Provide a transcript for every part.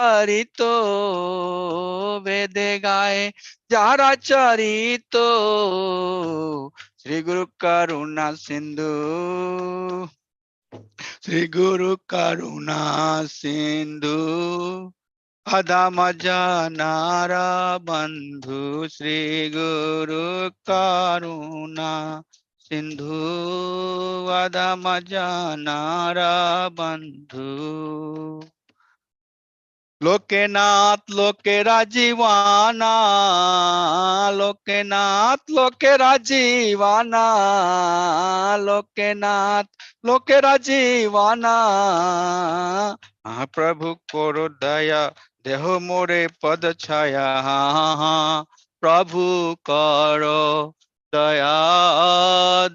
चरितो वेदे गाए जारा चरितो श्री गुरु करुणा सिंधु श्री गुरु करुणा सिंधु अधम जनारा बंधु श्री गुरु करुणा सिंधु अधम जनारा बंधु लोकेनाथ लोके राजीवाना लोकेनाथ लोके राजीवाना लोकेनाथ लोके राजीवाना प्रभु करो दया देहो मोरे पद छाया प्रभु करो दया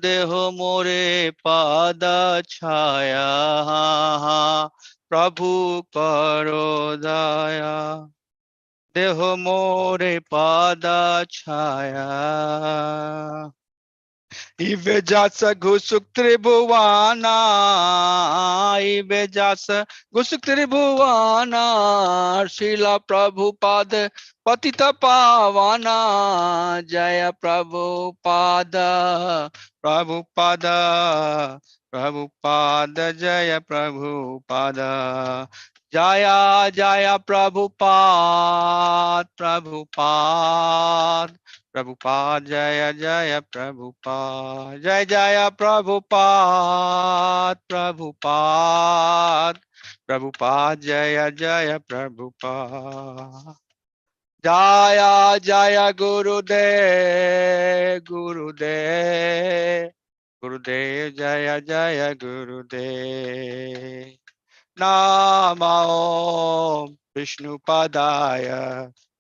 देहो मोरे पद छाया प्रभु करो दया देहो मोरे पद छाया इवे जास घुसुक त्रिभुवाना इवे जास घुसुक त्रिभुवाना शिला प्रभुपाद पतित पावाना जय प्रभुपाद प्रभुपाद प्रभुपाद जय प्रभुपाद जय जय प्रभुपाद प्रभुपाद प्रभुपाद जय जय प्रभुपाद जय जय प्रभुपाद प्रभुपाद प्रभुपाद जय जय प्रभुपाद जय जय गुरुदेव गुरुदेव गुरुदेव जय जय गुरुदेव नमो विष्णुपदाय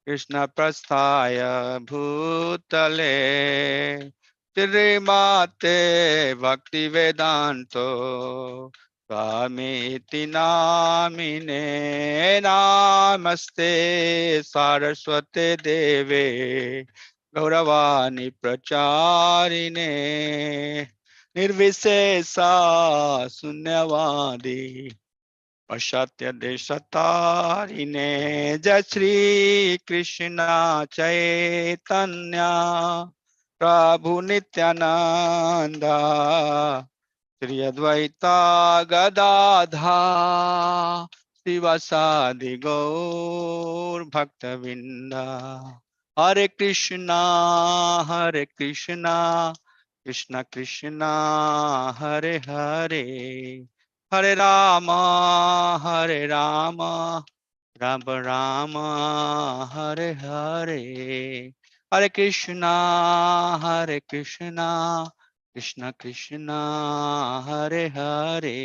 कृष्ण प्रस्थाय भूतले श्रीमते भक्ति वेदांतो स्वामीति नामिने नमस्ते सारस्वते देवे गौरवाणी प्रचारिणे निर्विशेषा शून्यवादी पाश्चात्य देशतारिणे जय श्री कृष्ण चैतन्य प्रभु नित्यानंद श्री अद्वैता गदाधा शिवासादि गौर भक्तविंदा हरे कृष्णा कृष्ण कृष्णा हरे हरे हरे राम राम राम हरे हरे हरे कृष्णा कृष्ण कृष्ण हरे हरे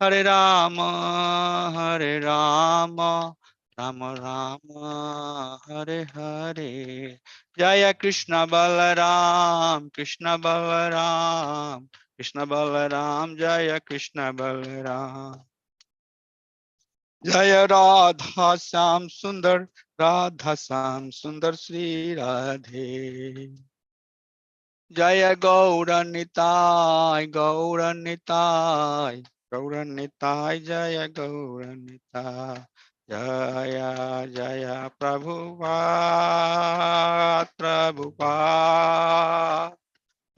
हरे राम राम राम हरे हरे जय कृष्ण बलराम कृष्ण बलराम जय कृष्ण बलराम जय राधा श्याम सुंदर श्री राधे जय गौरनिताय जय गौरनिताय जय जय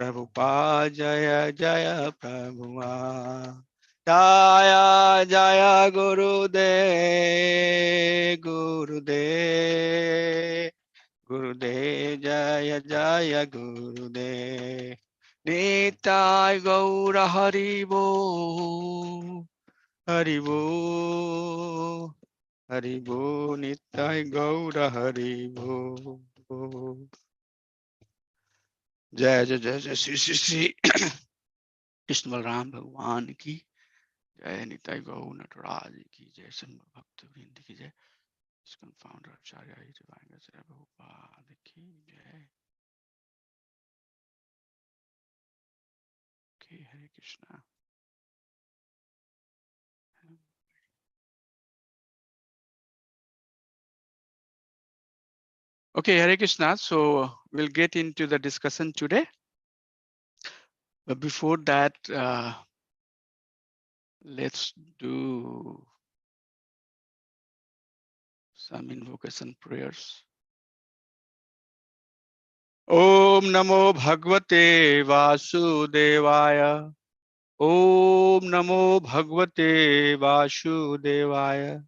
प्रभुपाद जय जय प्रभुपाद जय जय गुरुदेव जय जय गुरुदेव निताय गौर हरिबो निताय गौर हरिबो जय जय जय जय श्री श्री श्री कृष्ण बलराम भगवान की जय निताय गौ नटराज की जय संग भक्त वृंद की जय फाउंडर आचार्य प्रभुपाद की जय हरे Krishna Okay, Hare Krishna. So we'll get into the discussion today. But before that, let's do some invocation prayers. Om Namo Bhagavate Vasudevaya. Om Namo Bhagavate Vasudevaya.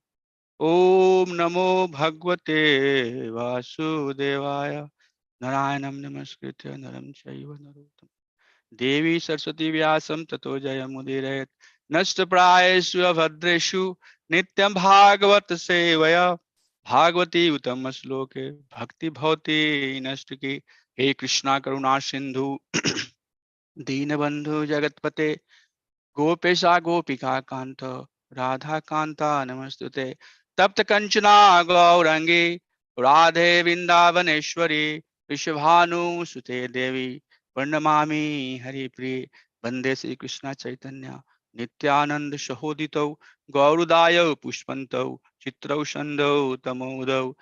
Om Namo Bhagavate Vasudevaya. Narayanam Namaskritya Naram Chaiva Narottam Devi Saraswati Vyasam Tato Jayamudire Nashtaprayeshu Bhadreshu Nityam Bhagavat Sevaya Bhagavati Uttam Shloke Bhakti Bhavati Nashtaki He Krishna Karuna Sindhu Deenabandhu Jagatpate Gopesha Gopika Kanta Radha Kanta Namastute Tapta Kanchana Gaurangi Radhe Vrindavaneshwari Vishabhanu Sute Devi Purnamami Hari Pri Bande Sri Krishna Chaitanya Nityanand Shahodito Gaurudaya Pushpantau Chitrau Shandau Tamodau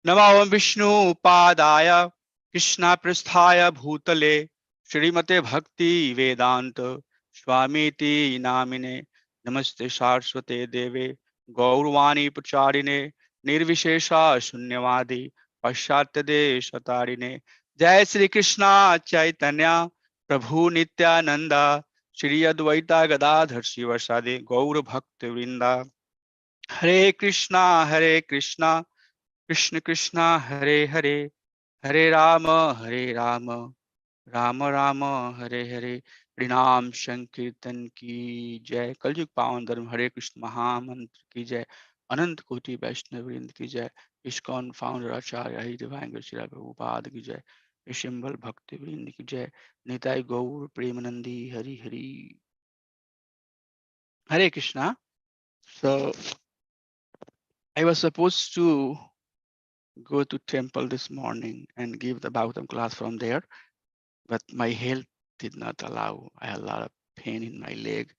नमो विष्णु पादाय कृष्णा पृष्ठाय भूतले श्रीमते भक्ति वेदांत स्वामीति नामिने नमस्ते सारस्वते देवे गौरवाणी प्रचारिणे निर्विशेषा शून्यवादी पाश्चात्य देशतारिणे जय श्री कृष्णा चैतन्य प्रभु नित्यानंदा श्री अद्वैता गदाधर शिवसादि गौर भक्त वृंदा हरे कृष्णा कृष्ण कृष्ण हरे हरे हरे राम राम राम हरे हरे हरिनाम संकीर्तन की जय कलयुग पावन धर्म हरे कृष्ण महामंत्र की जय अनंत कोटि वैष्णव वृंद की जय इस्कॉन फाउंडर आचार्य हरि दिव्यांग श्री प्रभुपाद की जय विशंबल भक्ति वृंद की जय निताई गौर प्रेमानंदी हरि हरि हरे Krishna. So I was supposed to go to temple this morning and give the Bhagavatam class from there, but my health did not allow. I had a lot of pain in my leg.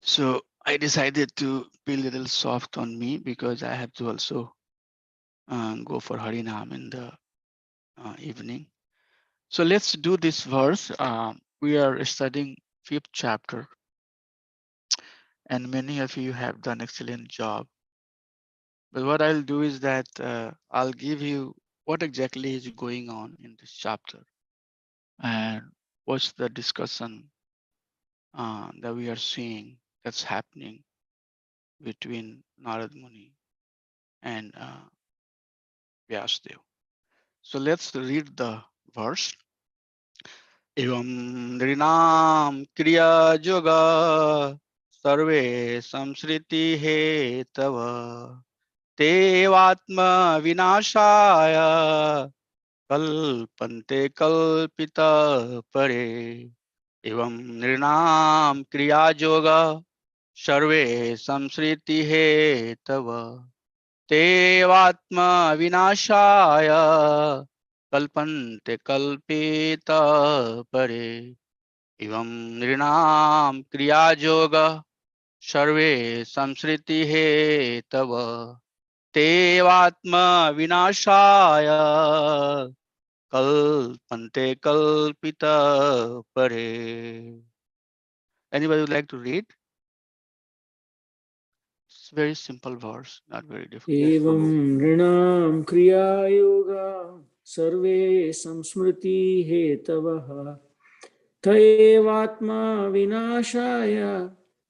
So I decided to be a little soft on me because I have to also go for Harinam in the evening. So let's do this verse. We are studying 5th chapter, and many of you have done excellent job. But what I'll do is that I'll give you what exactly is going on in this chapter and what's the discussion that we are seeing that's happening between Narad Muni and Vyasdev. So let's read the verse. Evam nrinam kriya yoga sarve samsriti he tava tevatma vinashaya kalpante kalpita pare. Evam nrinam kriya yoga सर्वे संसृति हे तव तेवात्म विनाशाय कल्पन्ते कल्पित परे एवं नृणाम क्रियाजोग सर्वे संसृति हे तव तेवात्म विनाशाय कल्पन्ते कल्पित परे. Anybody would like to read? It's very simple verse, not very difficult. Yes, एवं नृणां क्रियायोगा सर्वे संस्मृति हेतवः तयेवात्मा विनाशाय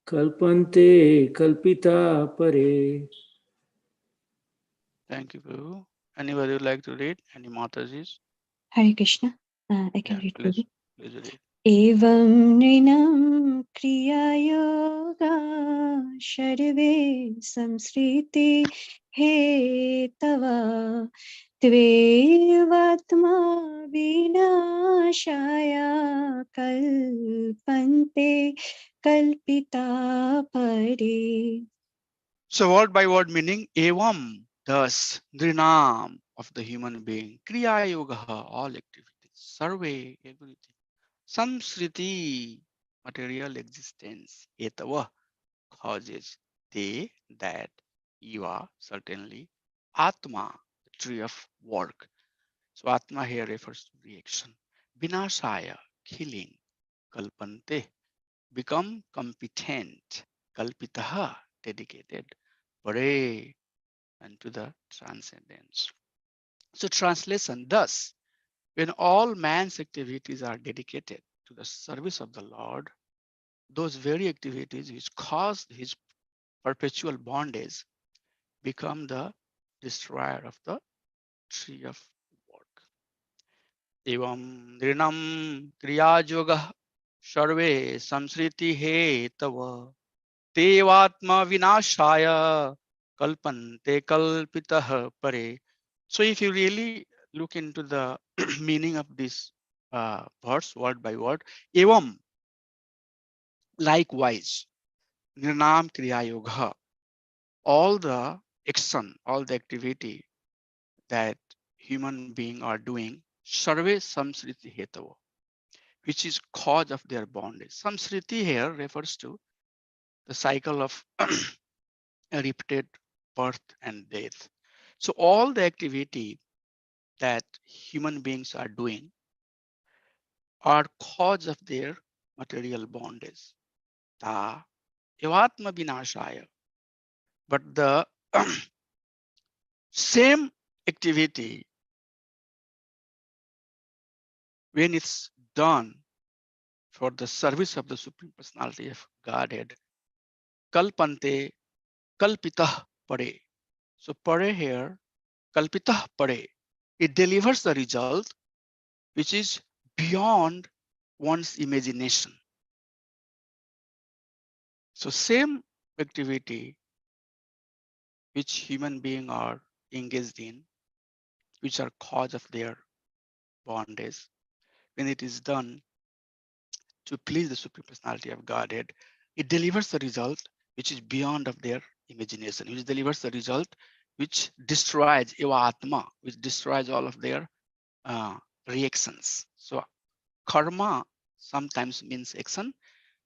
कल्पन्ते कल्पिता परे. Thank you, Prabhu. Anybody would like to read? Any Matajis? Hare Krishna. I can Yeah, read please, Prabhu. please read. एवं नृणां क्रियायोगा सर्वे संसृति हेतवा त्वेवात्मा विनाशाय कल्पन्ते कल्पिता परे. So word by word meaning evam, thus, drinam of the human being, kriya yoga, all activities, survey, everything, samsriti, material existence, etava, causes, they, that, you are, certainly, atma, the tree of work. So atma here refers to reaction. Vinashaya, killing, kalpante, become competent, kalpitaha, dedicated, pare, and to the transcendence. So translation, thus, when all man's activities are dedicated to the service of the Lord, those very activities which cause his perpetual bondage become the destroyer of the tree of work. Evam nrinam kriya yoga sarve samsriti he tava tevatma vinashaya kalpante kalpitah pare. So if you really look into the meaning of this verse word by word, evam, likewise, nirnam kriya yoga, all the action, all the activity that human beings are doing, sarve samsriti hetava, which is cause of their bondage. Samsriti here refers to the cycle of repeated birth and death. So all the activity that human beings are doing are cause of their material bondage. Ta evatma vinashaya. But the same activity, when it's done for the service of the Supreme Personality of Godhead, kalpante kalpitah pare. So pare here, kalpitah pare, it delivers the result which is beyond one's imagination. So same activity which human beings are engaged in, which are cause of their bondage, when it is done to please the Supreme Personality of Godhead, it delivers the result which is beyond of their imagination, which delivers the result which destroys eva atma, which destroys all of their reactions. So karma sometimes means action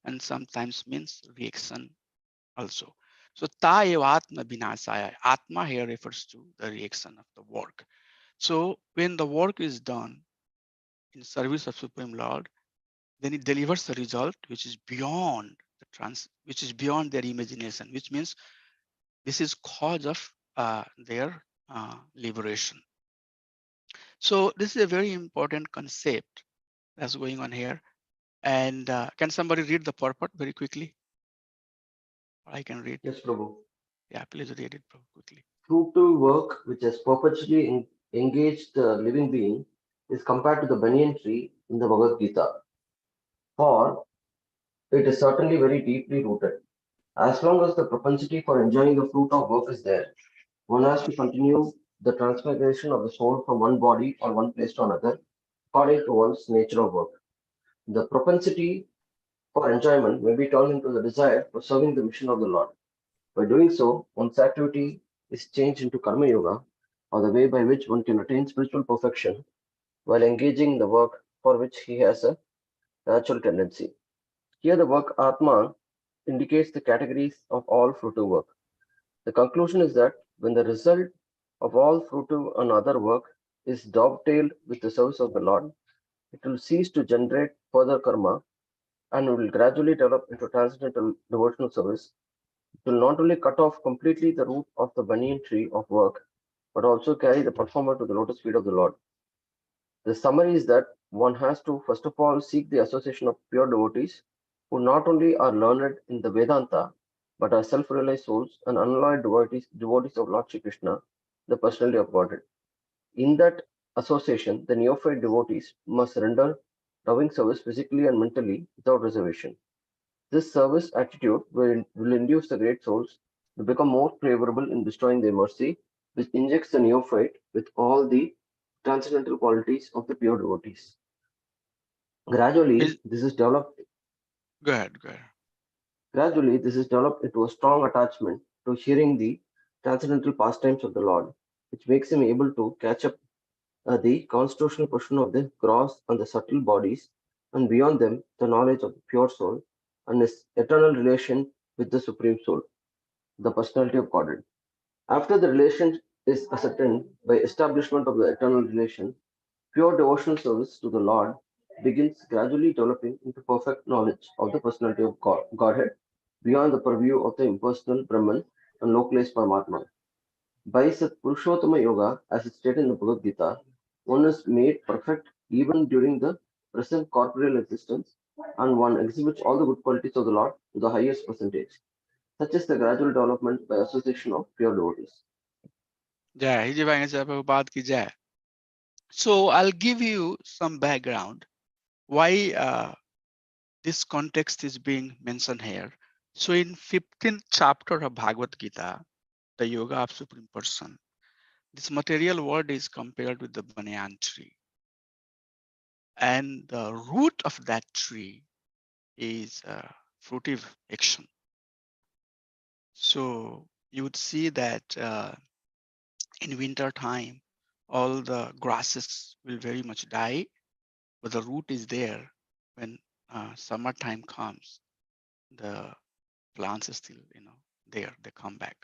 and sometimes means reaction also. So ta eva atma vinasaya, atma here refers to the reaction of the work. So when the work is done in service of Supreme Lord, then it delivers the result which is beyond which is beyond their imagination, which means this is cause of their liberation. So this is a very important concept that's going on here. And can somebody read the purport very quickly? I can read. Yes, Prabhu. Yeah, please read it quickly. Fruitful work which has perpetually engaged the living being is compared to the banyan tree in the Bhagavad Gita. For it is certainly very deeply rooted. As long as the propensity for enjoying the fruit of work is there, one has to continue the transmigration of the soul from one body or one place to another, according to one's nature of work. The propensity for enjoyment may be turned into the desire for serving the mission of the Lord. By doing so, one's activity is changed into karma yoga, or the way by which one can attain spiritual perfection while engaging in the work for which he has a natural tendency. Here, the work Atma indicates the categories of all fruitive work. The conclusion is that when the result of all fruitive and other work is dovetailed with the service of the Lord, it will cease to generate further karma and will gradually develop into transcendental devotional service. It will not only cut off completely the root of the banyan tree of work, but also carry the performer to the lotus feet of the Lord. The summary is that one has to first of all seek the association of pure devotees who not only are learned in the Vedanta, but are self-realized souls and unalloyed devotees of Lord Shri Krishna, the personality of Godhead. In that association, the neophyte devotees must render loving service physically and mentally without reservation. This service attitude will induce the great souls to become more favorable in bestowing their mercy, which injects the neophyte with all the transcendental qualities of the pure devotees. Gradually, this is developed. Go ahead, go ahead. Gradually, this is developed into a strong attachment to hearing the transcendental pastimes of the Lord, which makes him able to catch up the constitutional question of the gross and the subtle bodies, and beyond them, the knowledge of the pure soul and his eternal relation with the Supreme Soul, the personality of Godhead. After the relation is ascertained by establishment of the eternal relation, pure devotional service to the Lord begins gradually developing into perfect knowledge of the personality of Godhead beyond the purview of the impersonal Brahman and localized Paramatma. By Sat Purushottama Yoga, as it's stated in the Bhagavad Gita, one is made perfect even during the present corporeal existence, and one exhibits all the good qualities of the Lord to the highest percentage. Such is the gradual development by association of pure devotees. Jai Hi Jai Prabhupada ki jai. So I'll give you some background why this context is being mentioned here. So in 15th chapter of Bhagavad Gita, the Yoga of Supreme Person, this material world is compared with the banyan tree. And the root of that tree is fruitive action. So you would see that in winter time, all the grasses will very much die, but the root is there. When summertime comes, the plants are still, there, they come back.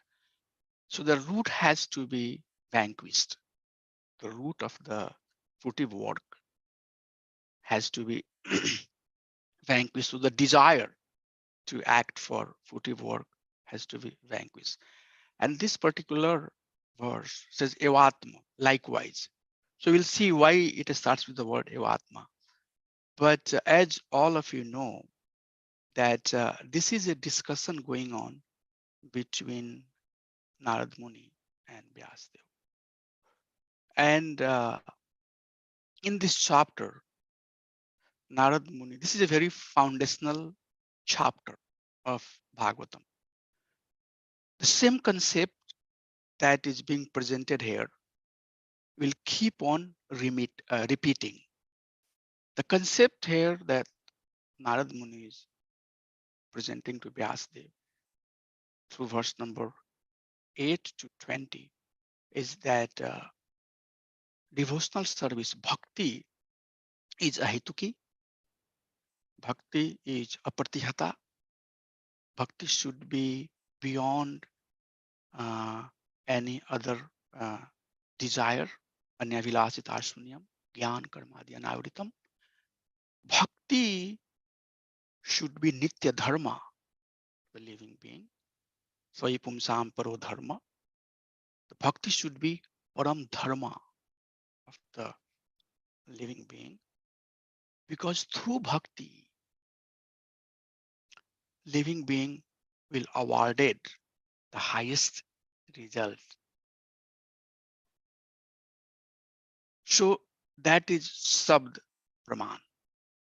So the root has to be vanquished. The root of the fruitive work has to be vanquished. So the desire to act for fruitive work has to be vanquished. And this particular verse says evatma, likewise. So we'll see why it starts with the word evatma. But as all of you know, that this is a discussion going on between Narad Muni and Vyasdev. And in this chapter, Narad Muni, this is a very foundational chapter of Bhagavatam. The same concept that is being presented here will keep on repeating. The concept here that Narad Muni is presenting to Vyasdev through verse number 8 to 20 is that devotional service, bhakti, is ahituki, bhakti is apratihata, bhakti should be beyond any other desire, anyavilasita shunyam, gyan karmadi anavritam. Bhakti should be nitya dharma, the living being. Swai pumsam paro dharma. The bhakti should be param dharma of the living being, because through bhakti, living being will awarded the highest result. So that is Sabd Praman.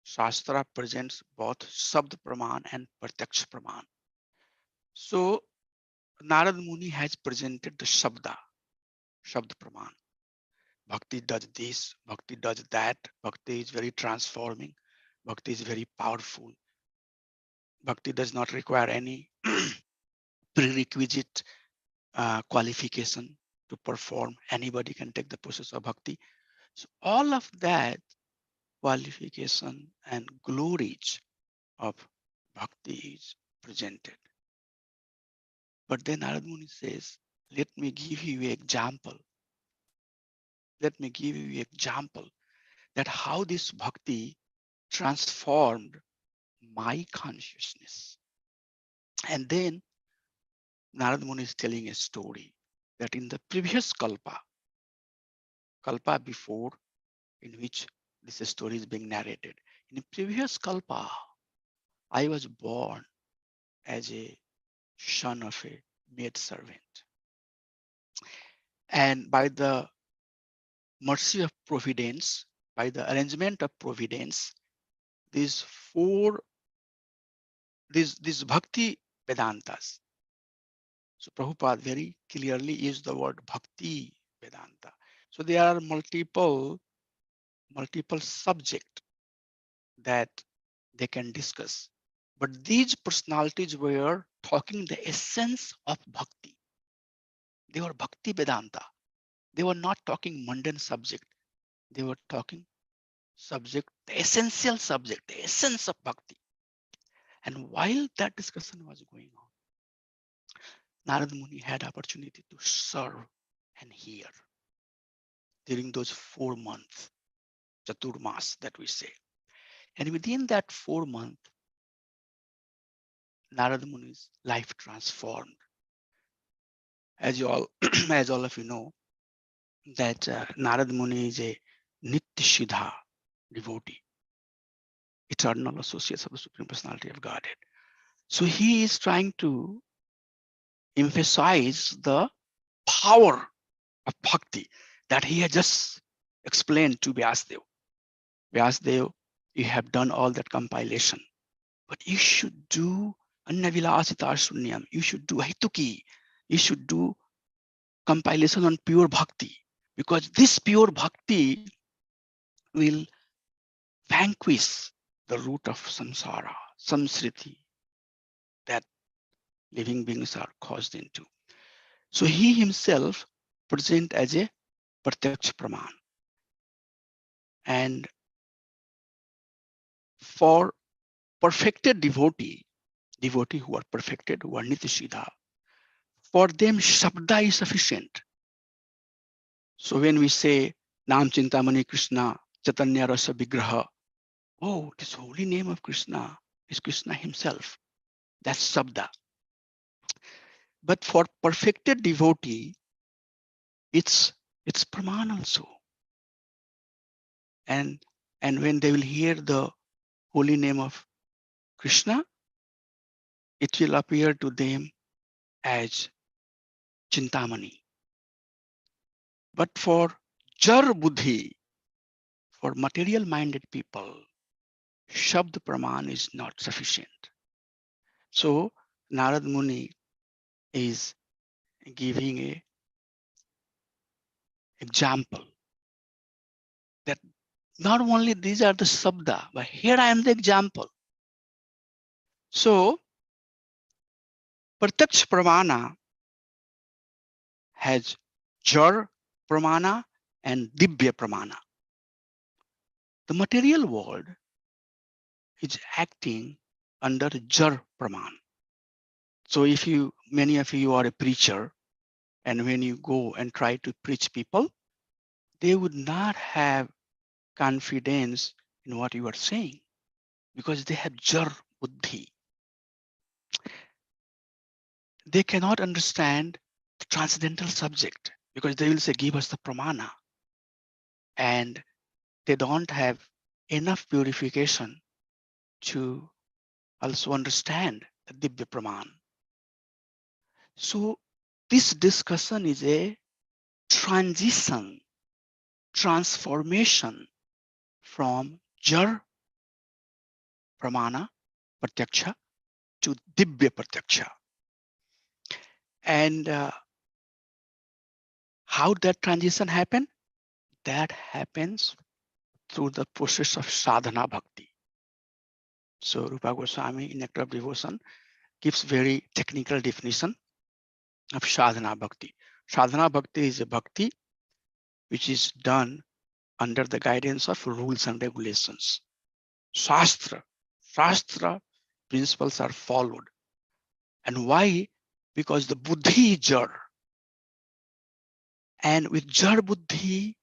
Shastra presents both Sabd Praman and Pratyaksh Praman. So Narad Muni has presented the Shabda, Shabd Praman. Bhakti does this, Bhakti does that, Bhakti is very transforming, Bhakti is very powerful. Bhakti does not require any prerequisite qualification to perform. Anybody can take the process of Bhakti. So all of that qualification and glories of Bhakti is presented. But then Narad Muni says, let me give you an example. Let me give you an example that how this Bhakti transformed my consciousness. And then Narad Muni is telling a story that in the previous Kalpa before, in which this story is being narrated, in the previous Kalpa, I was born as a son of a maid servant. And by the mercy of providence, by the arrangement of providence, these bhakti Vedantas. So Prabhupada very clearly used the word bhakti Vedanta. So there are multiple subjects that they can discuss. But these personalities were talking the essence of bhakti. They were bhakti Vedanta. They were not talking mundane subject. They were talking subject, the essential subject, the essence of bhakti. And while that discussion was going on, Narad Muni had opportunity to serve and hear during those 4 months, Chaturmas that we say. And within that 4 months, Narad Muni's life transformed. As you all, as all of you know, that Narad Muni is a Nitya devotee, eternal associates of the Supreme Personality of Godhead. So he is trying to emphasize the power of bhakti that he had just explained to Vyasdev. Vyasdev, you have done all that compilation, but you should do Annavilasita Shunyam. You should do Hituki. You should do compilation on pure bhakti, because this pure bhakti will vanquish the root of samsara, samsriti, that living beings are caused into. So he himself present as a pratyaksh praman. And for perfected devotee who are perfected, who are nitya, for them shabda is sufficient. So when we say Nam Chintamani Krishna Chaitanya Rasa Vigraha, oh, this holy name of Krishna is Krishna himself. That's Sabda. But for perfected devotee, it's Praman also. And when they will hear the holy name of Krishna, it will appear to them as Chintamani. But for Jar Buddhi, for material minded people, Shabd Praman is not sufficient. So Narad Muni is giving a example that not only these are the sabda, but here I am the example. So Pratyaksh Pramana has Jar Pramana and Dibya Pramana. The material world is acting under Jar Praman. So if many of you are a preacher, and when you go and try to preach people, they would not have confidence in what you are saying because they have Jar Buddhi. They cannot understand the transcendental subject because they will say, give us the pramana. And they don't have enough purification to also understand the Dibya Praman. So this discussion is a transition, transformation from Jar Pramana Pratyaksha to Dibya Pratyaksha. And how that transition happen? That happens through the process of sadhana bhakti. So Rupa Goswami in Nectar of Devotion gives very technical definition of sadhana bhakti. Sadhana bhakti is a bhakti which is done under the guidance of rules and regulations. Shastra principles are followed. And why? Because the buddhi is jar. And with jar buddhi,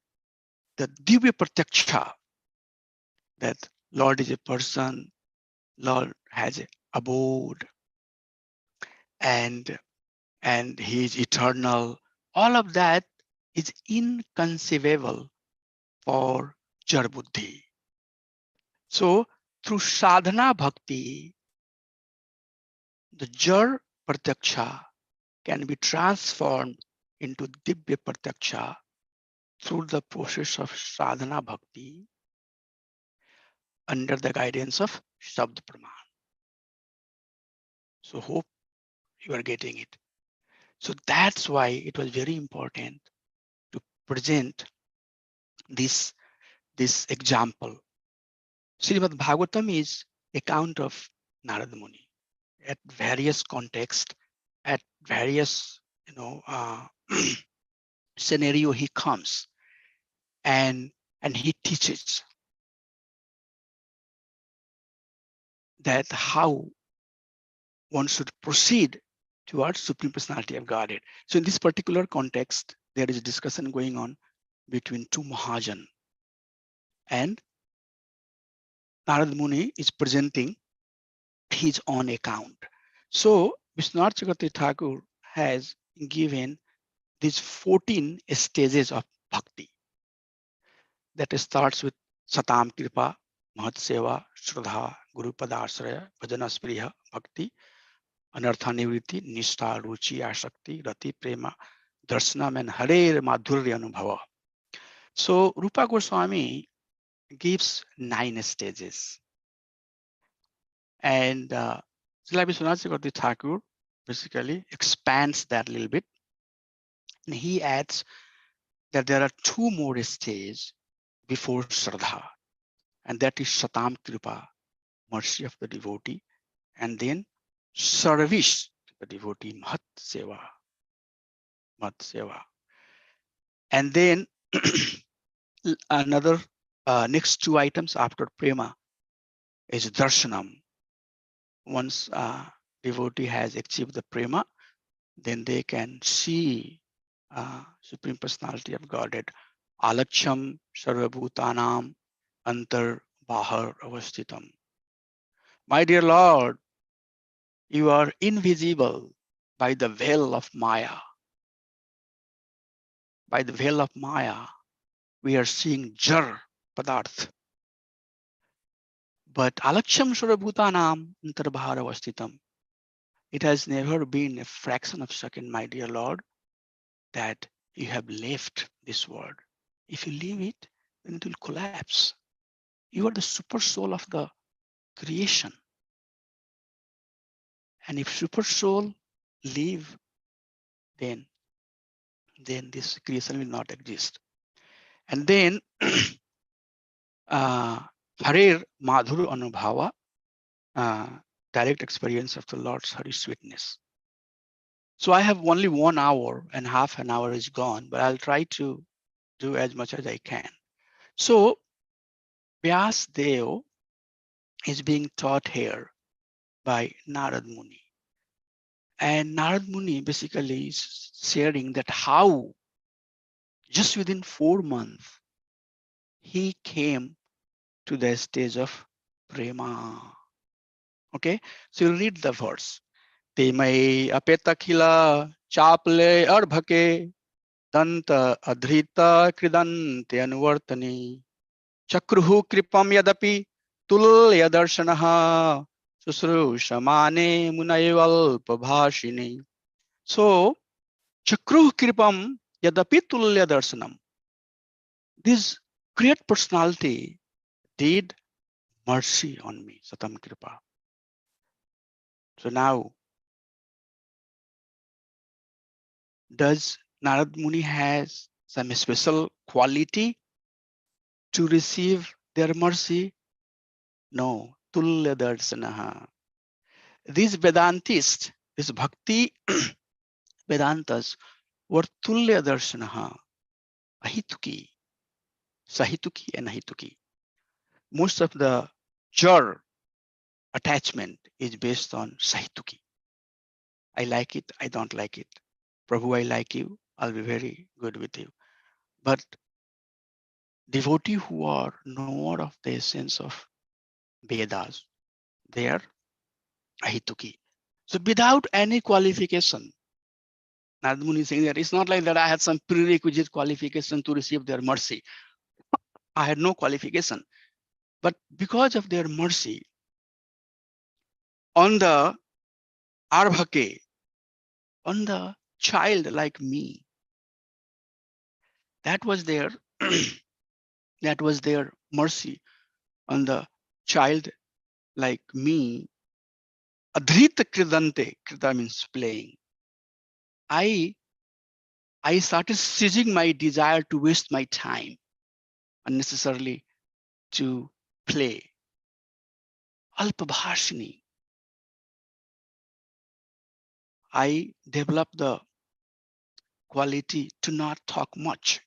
the divya pratyaksha, that Lord is a person, Lord has an abode, and he is eternal. All of that is inconceivable for jar buddhi. So through sadhana bhakti, the jar pratyaksha can be transformed into dibya pratyaksha through the process of sadhana bhakti under the guidance of Shabd Praman. So hope you are getting it. So that's why it was very important to present this example. Srimad Bhagavatam is account of Narad Muni at various contexts, at various scenario he comes and he teaches that how one should proceed towards Supreme Personality of Godhead. So in this particular context, there is a discussion going on between two Mahajan, and Narad Muni is presenting his own account. So Vishwanath Chakravarti Thakur has given these 14 stages of bhakti that starts with Satam Kripa, Mahat Seva, Shraddha, Guru Padasraya, Bhajana Spriya, Bhakti, Anartha Nivritti, Nishtha, Ruchi, Ashakti, Rati, Prema, Darshanam, and Hare Madhurya Anubhava. So Rupa Goswami gives 9 stages. And Srila Vishwanath Chakravarti Thakur basically expands that a little bit. And he adds that there are 2 more stages before Shraddha, and that is Satam Kripa, mercy of the devotee, and then service to the devotee, Mahat Seva. Mahat Seva. And then another next 2 items after Prema is Darshanam. Once devotee has achieved the Prema, then they can see Supreme Personality of Godhead. Alaksham Sarvabhutanam Antar Bahar Avasthitam. My dear Lord, you are invisible by the veil of Maya. By the veil of Maya, we are seeing Jar Padarth. But Alaksham Sarvabhutanam Antar Bahar Avasthitam. It has never been a fraction of a second, my dear Lord, that you have left this world. If you leave it, then it will collapse. You are the super soul of the creation. And if super soul leave, then this creation will not exist. And then Harer Madhur Anubhava, direct experience of the Lord's Hari sweetness. So I have only 1 hour and half an hour is gone, but I'll try to do as much as I can. So Vyas Dev is being taught here by Narad Muni. And Narad Muni basically is sharing that how just within 4 months, he came to the stage of Prema. Okay, so you read the verse. Te mai apetakhila chaple arbhake danta adhrita kridante anuvartani chakruhu kripam yadapi tulya darshanaha susrushamane munayivalpa bhashini. So chakruh kripam yadapi tulya darshanam. This great personality did mercy on me, Satam Kripa. So now, does Narad Muni has some special quality to receive their mercy? No. Tulya Darsanaha. These Vedantists, these Bhakti Vedantas were Tulya Darshanaha, Ahituki, Sahituki and Ahituki. Most of the Jar attachment is based on Sahituki. I like it, I don't like it. Prabhu, I like you, I'll be very good with you. But devotees who are knower of the essence of Vedas, they are Ahituki. So without any qualification, Narad Muni is saying that it's not like that I had some prerequisite qualification to receive their mercy. I had no qualification. But because of their mercy, on the Arbhake, on the child like me, that was their that was their mercy on the child like me. Adhrita kridante, krida means playing. I started seizing my desire to waste my time unnecessarily to play. Alpabhashini. I developed the quality to not talk much.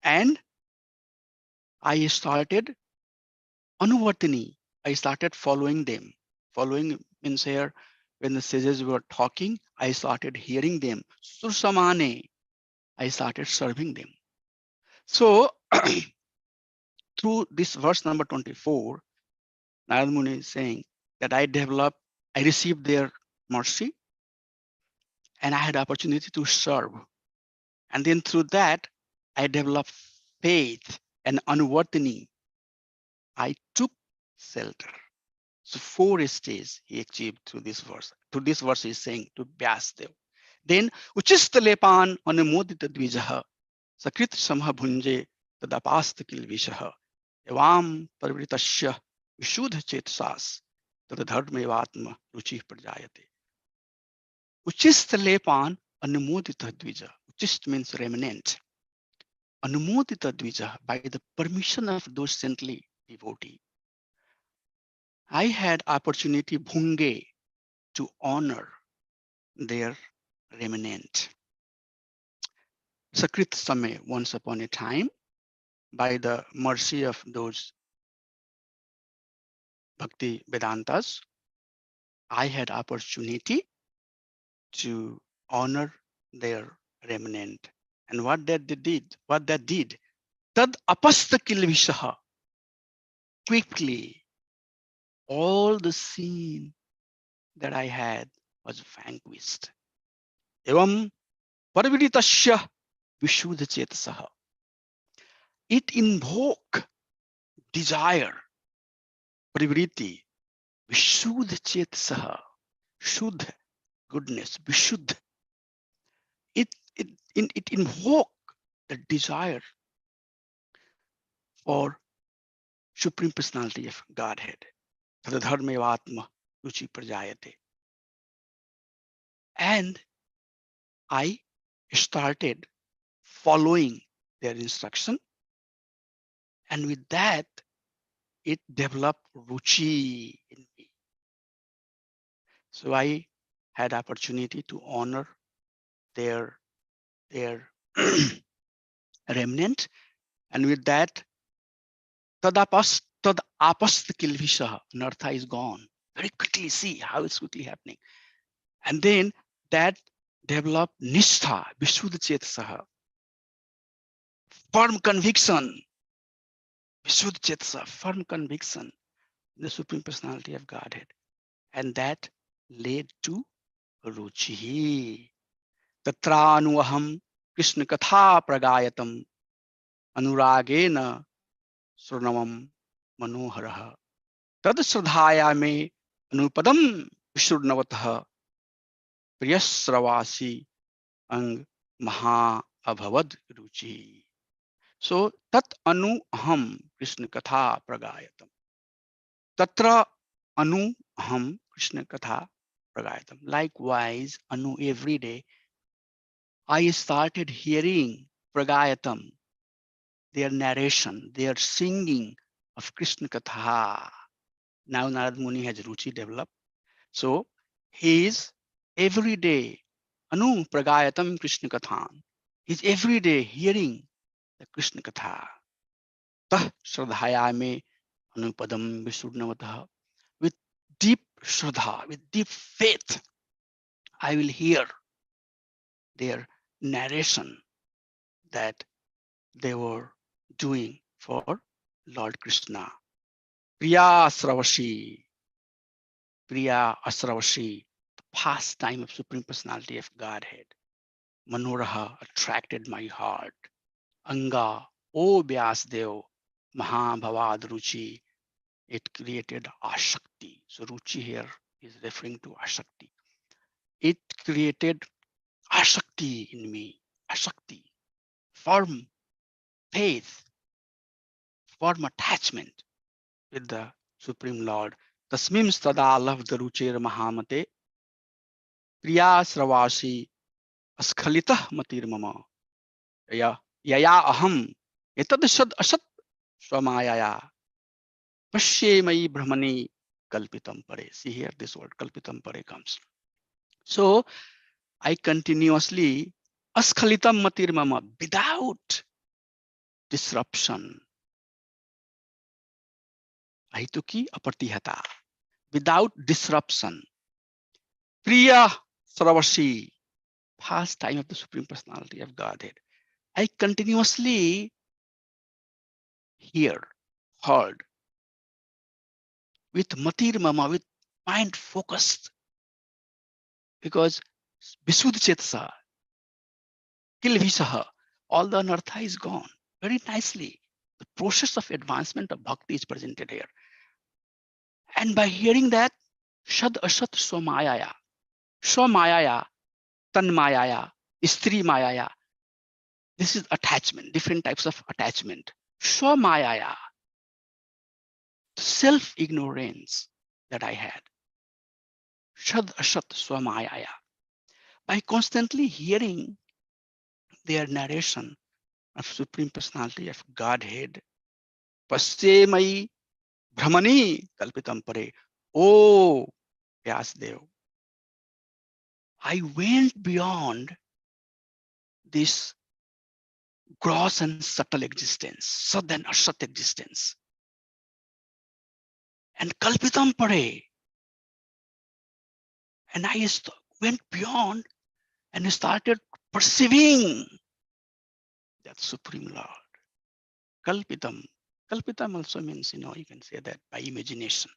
And I started Anuvartini. I started following them. Following means here, when the sages were talking, I started hearing them. Sursamane, I started serving them. So through this verse number 24, Narad Muni is saying that I received their mercy, and I had opportunity to serve. And then through that, I developed faith and unworthily I took shelter. So 4 stages he achieved through this verse. Through this verse he's saying to Vyasdev. Then uchista lepan anumodita dvijaha sakrit samha bhunje tadapast kilvishaha evam parvritasya vishuddha chetsas tadadharmevatma ruchi prajayate. Uchista lepan anumodita dvija. Uchist means remnant. Anumodita dvija, by the permission of those saintly devotee. I had opportunity bhunge to honor their remnant. Sakrit Same, once upon a time, by the mercy of those Bhakti Vedantas, I had opportunity to honor their remnant. And what that did, tad apasta kilvishaha, quickly, all the sin that I had was vanquished. Evam parviditasya vishuddha chetasaha. It invoked desire, privritti, vishuddha chetasaha, shuddha, goodness, vishuddha. It invoked the desire for Supreme Personality of Godhead. Tadadharmevatma ruchi prajayate. And I started following their instruction. And with that, it developed ruchi in me. So I had opportunity to honor their remnant. And with that, tadapast kilvishaha, anartha is gone. Very quickly, see how it's quickly happening. And then that developed nishtha, vishuddha chetasaha, firm conviction, vishuddha chetasaha, firm conviction, the Supreme Personality of Godhead. And that led to ruchi. Tatranuaham Krishna katha pragayatam anuragena surnavam manoharaha. Tad sradhaya me anupadam vishurnavataha priyasravasi ang maha abhavad ruchi. So tat anu aham Krishna katha pragayatam. Tatra anu aham Krishna katha pragayatam. Likewise, anu every day, I started hearing pragayatam, their narration, their singing of Krishna katha. Now Narad Muni has ruchi developed. So he is every day anu pragayatam Krishna katha. He's every day hearing the Krishna katha. Tah shradhaya me anupadam visurnavataha. With deep shraddha, with deep faith, I will hear their narration that they were doing for Lord Krishna. Priya Asravashi, Priya Asravashi, the pastime of Supreme Personality of Godhead. Manoraha attracted my heart. Anga, O Vyasdev, Mahabhavad Ruchi, it created Ashakti. So Ruchi here is referring to Ashakti. It created Ashakti in me, Ashakti, firm faith, firm attachment with the Supreme Lord. Tasmim stada lavda ruchir mahamate priya sravasi askalitah matir mama yaya aham etad shad asat swamayaya pashyemai brahmani kalpitam pare. See here, this word kalpitam pare comes. So I continuously askalitam matir mama, without disruption. Ahituki apartihata, without disruption. Priya Sravasi, pastime of the Supreme Personality of Godhead. I continuously heard with matir mama, with mind focused, because Visuddha Chetasa, Kilvisaha, all the anartha is gone. Very nicely. The process of advancement of bhakti is presented here. And by hearing that, Shad Asat Swamayaya, Swamayaya, Tanmayaya, Istri Mayaya, this is attachment, different types of attachment. Swamayaya, self-ignorance that I had. Shad Asat Swamayaya. By constantly hearing their narration of Supreme Personality of Godhead, Pasyemai Brahmani Kalpitam Pare. Oh, Vyasdev, I went beyond this gross and subtle existence, Sad and Asat existence. And Kalpitam Pare. And I went beyond and started perceiving that Supreme Lord. Kalpitam. Kalpitam also means, you can say that by imagination,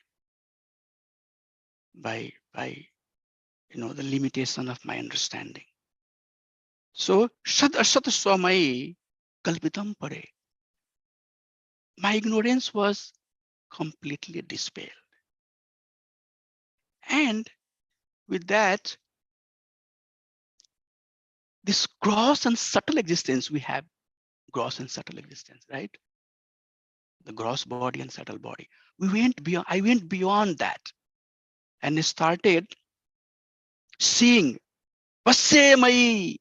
by the limitation of my understanding. So, Shad Asat Swamai Kalpitam Pare. My ignorance was completely dispelled. And with that, this gross and subtle existence, we have gross and subtle existence, right? The gross body and subtle body. I went beyond that and started seeing Pasyemai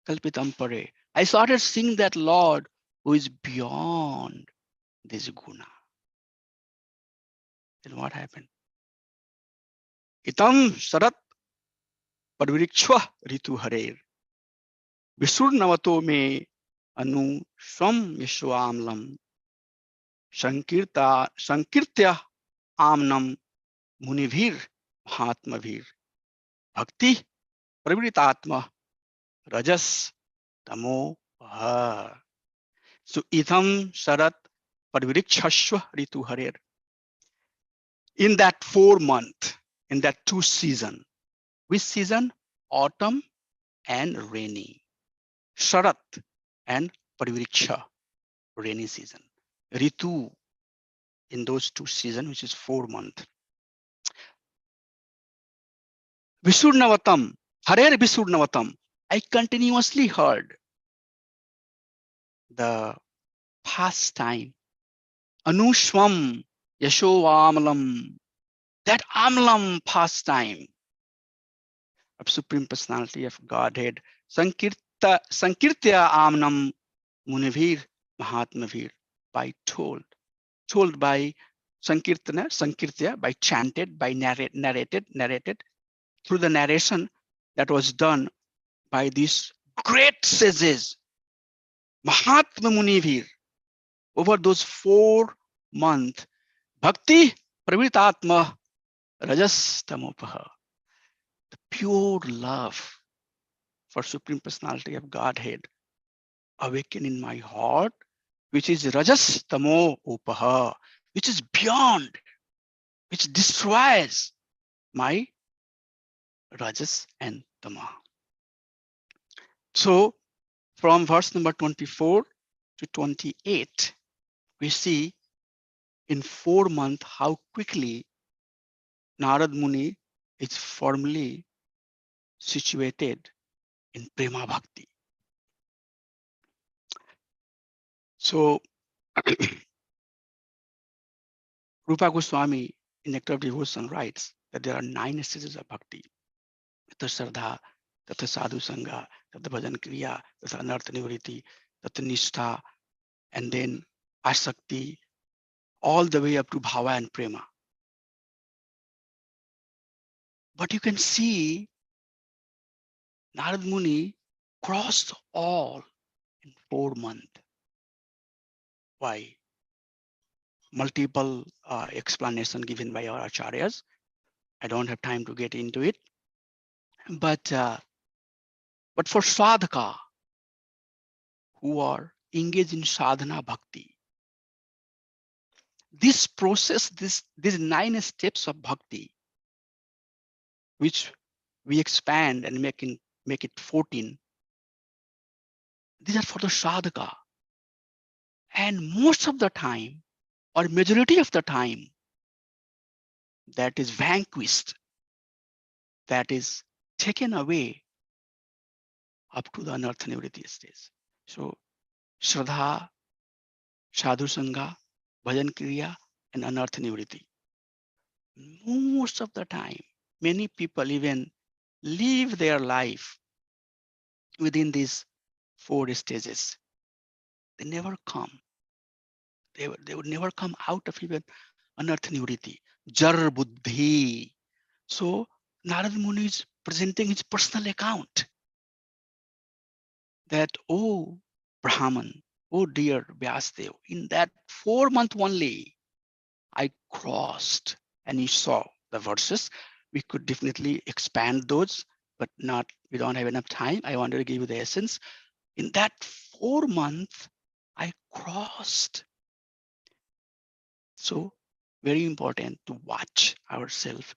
Kalpitam Pare. I started seeing that Lord who is beyond this guna. Then what happened? Itam Sarat Parvirikshva Ritu Harer. Visurnavato me anu swam vishwamlam sankirtya amnam munivir mahatmavir bhakti pravritatma rajas tamo bha. So idam sarat parvirikshashva ritu harer. In that 4 month, in that 2 season, which season? Autumn and rainy. Sharat and parviriksha, rainy season. Ritu, in those 2 seasons, which is 4 months. Visurnavatam, Harer Visurnavatam. I continuously heard the pastime. Anushwam Yashovamalam. That Amlam pastime of Supreme Personality of Godhead. Sankirtya Amnam Munivir Mahatmavir. By told by Sankirtya, by chanted, by narrated through the narration that was done by these great sages, Mahatma Munivir, over those 4 months. Bhakti Pravritatma Rajas Tamopaha. The pure love for Supreme Personality of Godhead awakened in my heart, which is Rajas Tamo Upaha, which is beyond, which destroys my Rajas and Tama. So from verse number 24 to 28, we see in 4 months how quickly Narad Muni is firmly situated in Prema Bhakti. So Rupa Goswami in Nectar of Devotion writes that there are 9 stages of bhakti. Tata Shraddha, Tata Sadhu Sangha, Tata Bhajan Kriya, Tata Anartha Nivriti, Tata Nishtha, and then Asakti, all the way up to Bhava and Prema. But you can see Narad Muni crossed all in 4 months. Why? Multiple explanation given by our acharyas. I don't have time to get into it. But for sadhaka who are engaged in sadhana bhakti, this process, these 9 steps of bhakti, which we expand and make in make it 14. These are for the sadhaka. And most of the time, or majority of the time, that is vanquished, that is taken away up to the anartha nivritti stage. So Shraddha, Sadhu Sangha, Bhajan Kriya, and anartha nivritti. Most of the time, many people even live their life within these 4 stages. They never come. They would never come out of even anartha nivritti. Jar buddhi. So Narad Muni is presenting his personal account that, oh, Brahman, oh dear Vyasdev, in that 4 month only, I crossed, and you saw the verses. We could definitely expand those, but we don't have enough time. I wanted to give you the essence. In that 4 month, I crossed. So very important to watch ourselves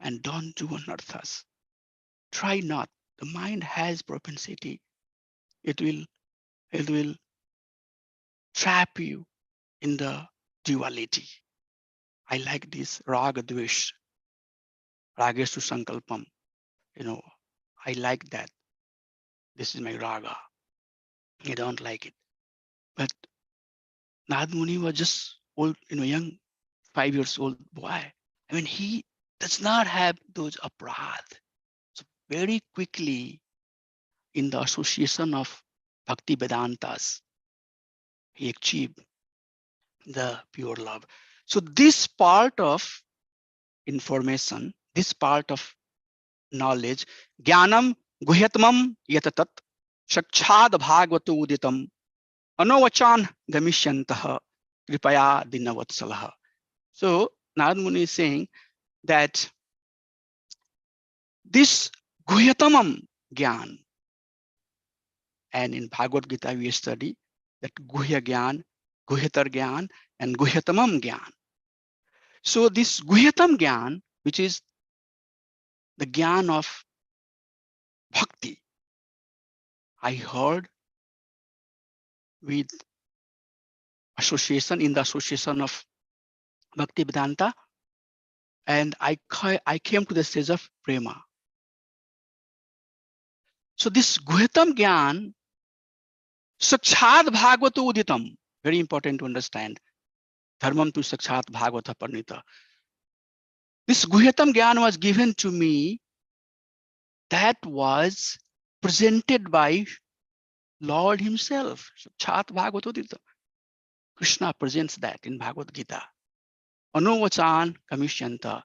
and don't do anarthas. Try not. The mind has propensity. It will trap you in the duality. I like this raga dvish, ragesu sankalpam. I like that. This is my raga. I don't like it. But Nad Muni was just old, young, 5 years old boy. I mean, he does not have those aparadh. So very quickly, in the association of Bhakti Vedantas, he achieved the pure love. So this part of information, this part of knowledge, Jnanam Guhyatmam Yatatat Shakshad Bhagavatu Uditam Anovachan Gamishyantah Kripaya Dinavatsalah. So Narad Muni is saying that this Guhyatamam Gyan, and in Bhagavad Gita we study that Guhya Gyan, Guhyatar Gyan, and Guhyatamam Gyan. So this Guhyatam Gyan, which is the Gyan of Bhakti, I heard with association, in the association of Bhakti Vedanta, and I came to the stage of Prema. So this Guhyatam Gyan, Sakshad Bhagavata Uditam, very important to understand. Dharmam tu Sakshat Bhagavata Parnita. This Guhyatam Gyan was given to me, that was presented by Lord himself. Sakshat Bhagavata Udita. Krishna presents that in Bhagavad Gita. Anovachan Kamishyanta.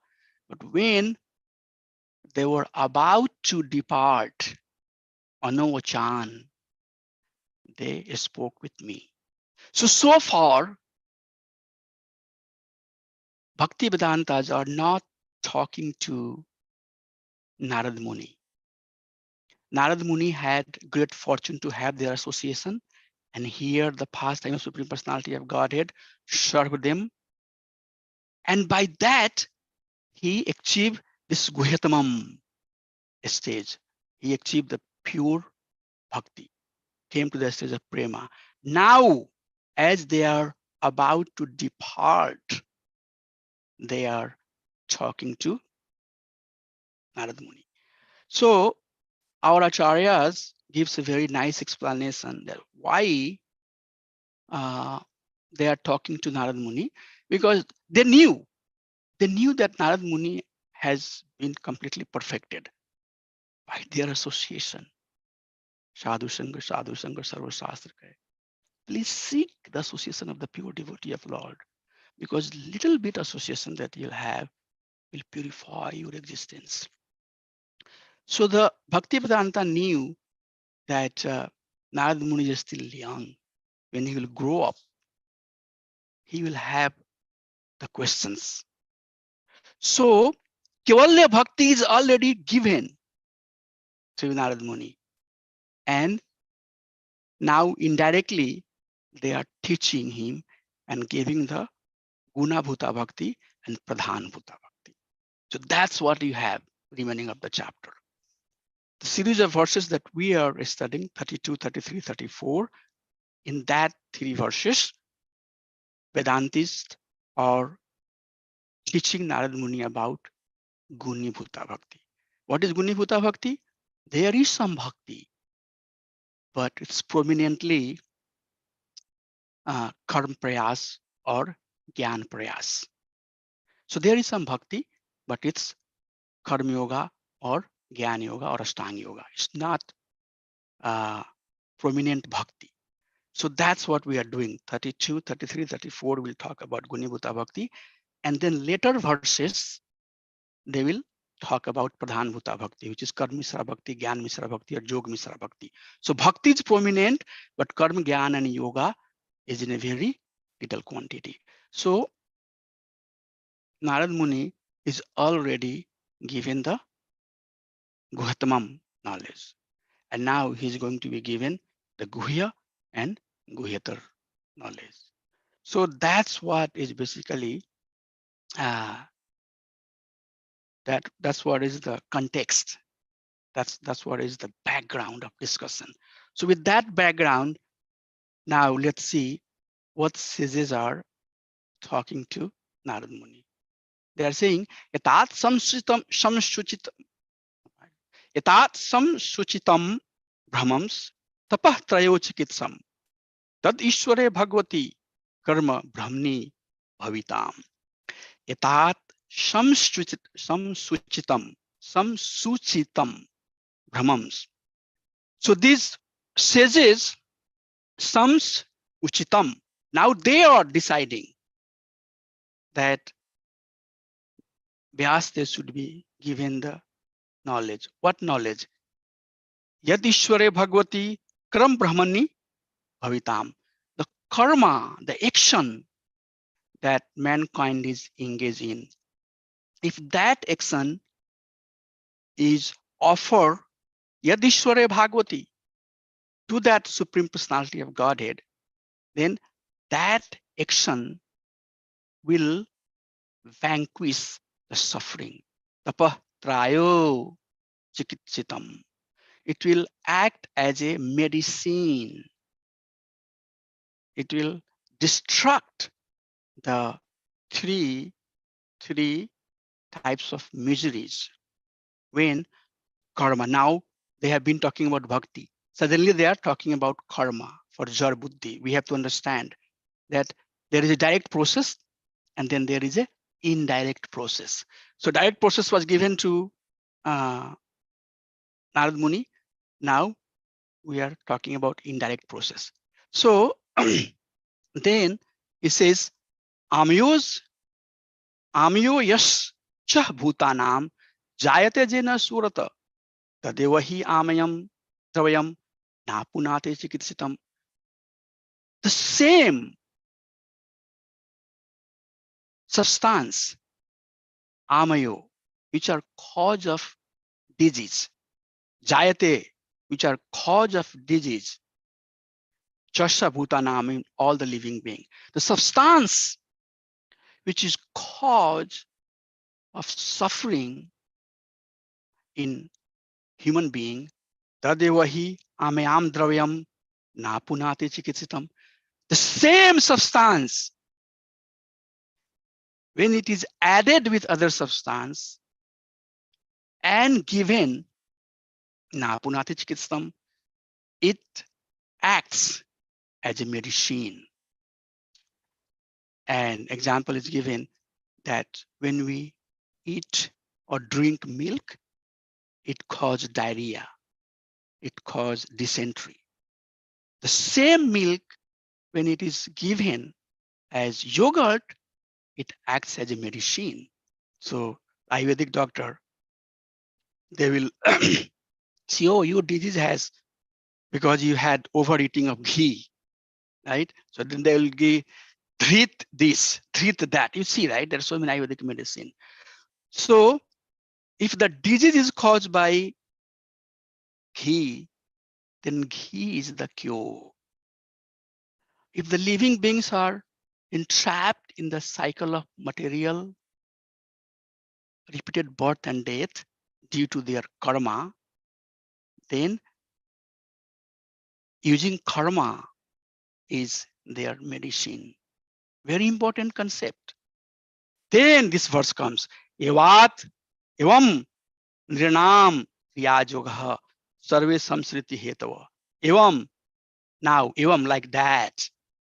But when they were about to depart, Anovachan, they spoke with me. So far, Bhakti Vedantas are not talking to Narad Muni. Narad Muni had great fortune to have their association, and here the pastime of Supreme Personality of Godhead served them. And by that, he achieved this Guhyatamam stage. He achieved the pure bhakti, came to the stage of prema. Now, as they are about to depart, they are talking to Narad Muni. So our acharyas gives a very nice explanation that why they are talking to Narad Muni, because they knew that Narad Muni has been completely perfected by their association. Sadhu Sangha, Sarva Shastra. Please seek the association of the pure devotee of Lord, because little bit association that you'll have will purify your existence. So the Bhaktivedanta knew that Narad Muni is still young. When he will grow up, he will have the questions. So Kevalya Bhakti is already given to Narad Muni. And now indirectly, they are teaching him and giving the Guna Bhuta Bhakti and Pradhan Bhuta Bhakti. So that's what you have remaining of the chapter. The series of verses that we are studying, 32, 33, 34, in that 3 verses, Vedantists are teaching Narad Muni about Gunibhuta Bhakti. What is Gunibhuta Bhakti? There is some bhakti, but it's prominently karma prayas or gyan prayas. So there is some bhakti, but it's karma yoga or gyan yoga or ashtanga yoga. It's not prominent bhakti. So that's what we are doing. 32, 33, 34, we'll talk about Gunibhuta Bhakti. And then later verses, they will talk about Pradhan Bhuta Bhakti, which is Karma Misra Bhakti, Gyan Misra Bhakti, or Yoga Misra Bhakti. So Bhakti is prominent, but Karma, Gyan, and Yoga is in a very little quantity. So Narad Muni is already given the Guhyatamam knowledge. And now he's going to be given the Guhya and Guhyatar knowledge. So that's what is basically that's what is the context. That's what is the background of discussion. So with that background, now let's see what sages are talking to Narad Muni. They are saying, Etat samsuchitam brahmams tapah trayo chikitsam tad ishware bhagwati karma brahmni bhavitam. Etat samsuchitam brahmams. So these sages, sams uchitam, now they are deciding that Vyasdev should be given the knowledge. What knowledge? Yad Ishware Bhagavati Kram Brahmani Bhavitam. The karma, the action that mankind is engaged in, if that action is offered Yad Ishware Bhagavati to that Supreme Personality of Godhead, then that action will vanquish the suffering. Tapah trayo chikitsitam. It will act as a medicine. It will destruct the three types of miseries. When karma, now they have been talking about bhakti. Suddenly they are talking about karma for jar buddhi. We have to understand that there is a direct process and then there is a indirect process. So direct process was given to Narad Muni. Now we are talking about indirect process. So then it says, Amyo yash cha bhutanam jayate jena surata tadeva hi amayam travayam napunate chikitsitam. The same substance, amayo, which are cause of disease, jayate, which are cause of disease, chasha bhutanam, in all the living being. The substance which is cause of suffering in human being, tadevahi amayam dravyam napunate chikitsitam. The same substance, when it is added with other substance and given napunate chikitsitam, it acts as a medicine. An example is given that when we eat or drink milk, it causes diarrhea, it causes dysentery. The same milk, when it is given as yogurt, it acts as a medicine. So Ayurvedic doctor, they will see, oh, your disease has, because you had overeating of ghee, right? So then they will give, treat this, treat that. You see, right? There's so many Ayurvedic medicine. So if the disease is caused by ghee, then ghee is the cure. If the living beings are entrapped in the cycle of material, repeated birth and death due to their karma, then using karma is their medicine. Very important concept. Then this verse comes, evat evam nrinam kriyayogaha sarve samsriti hetava. Evam, now evam, like that.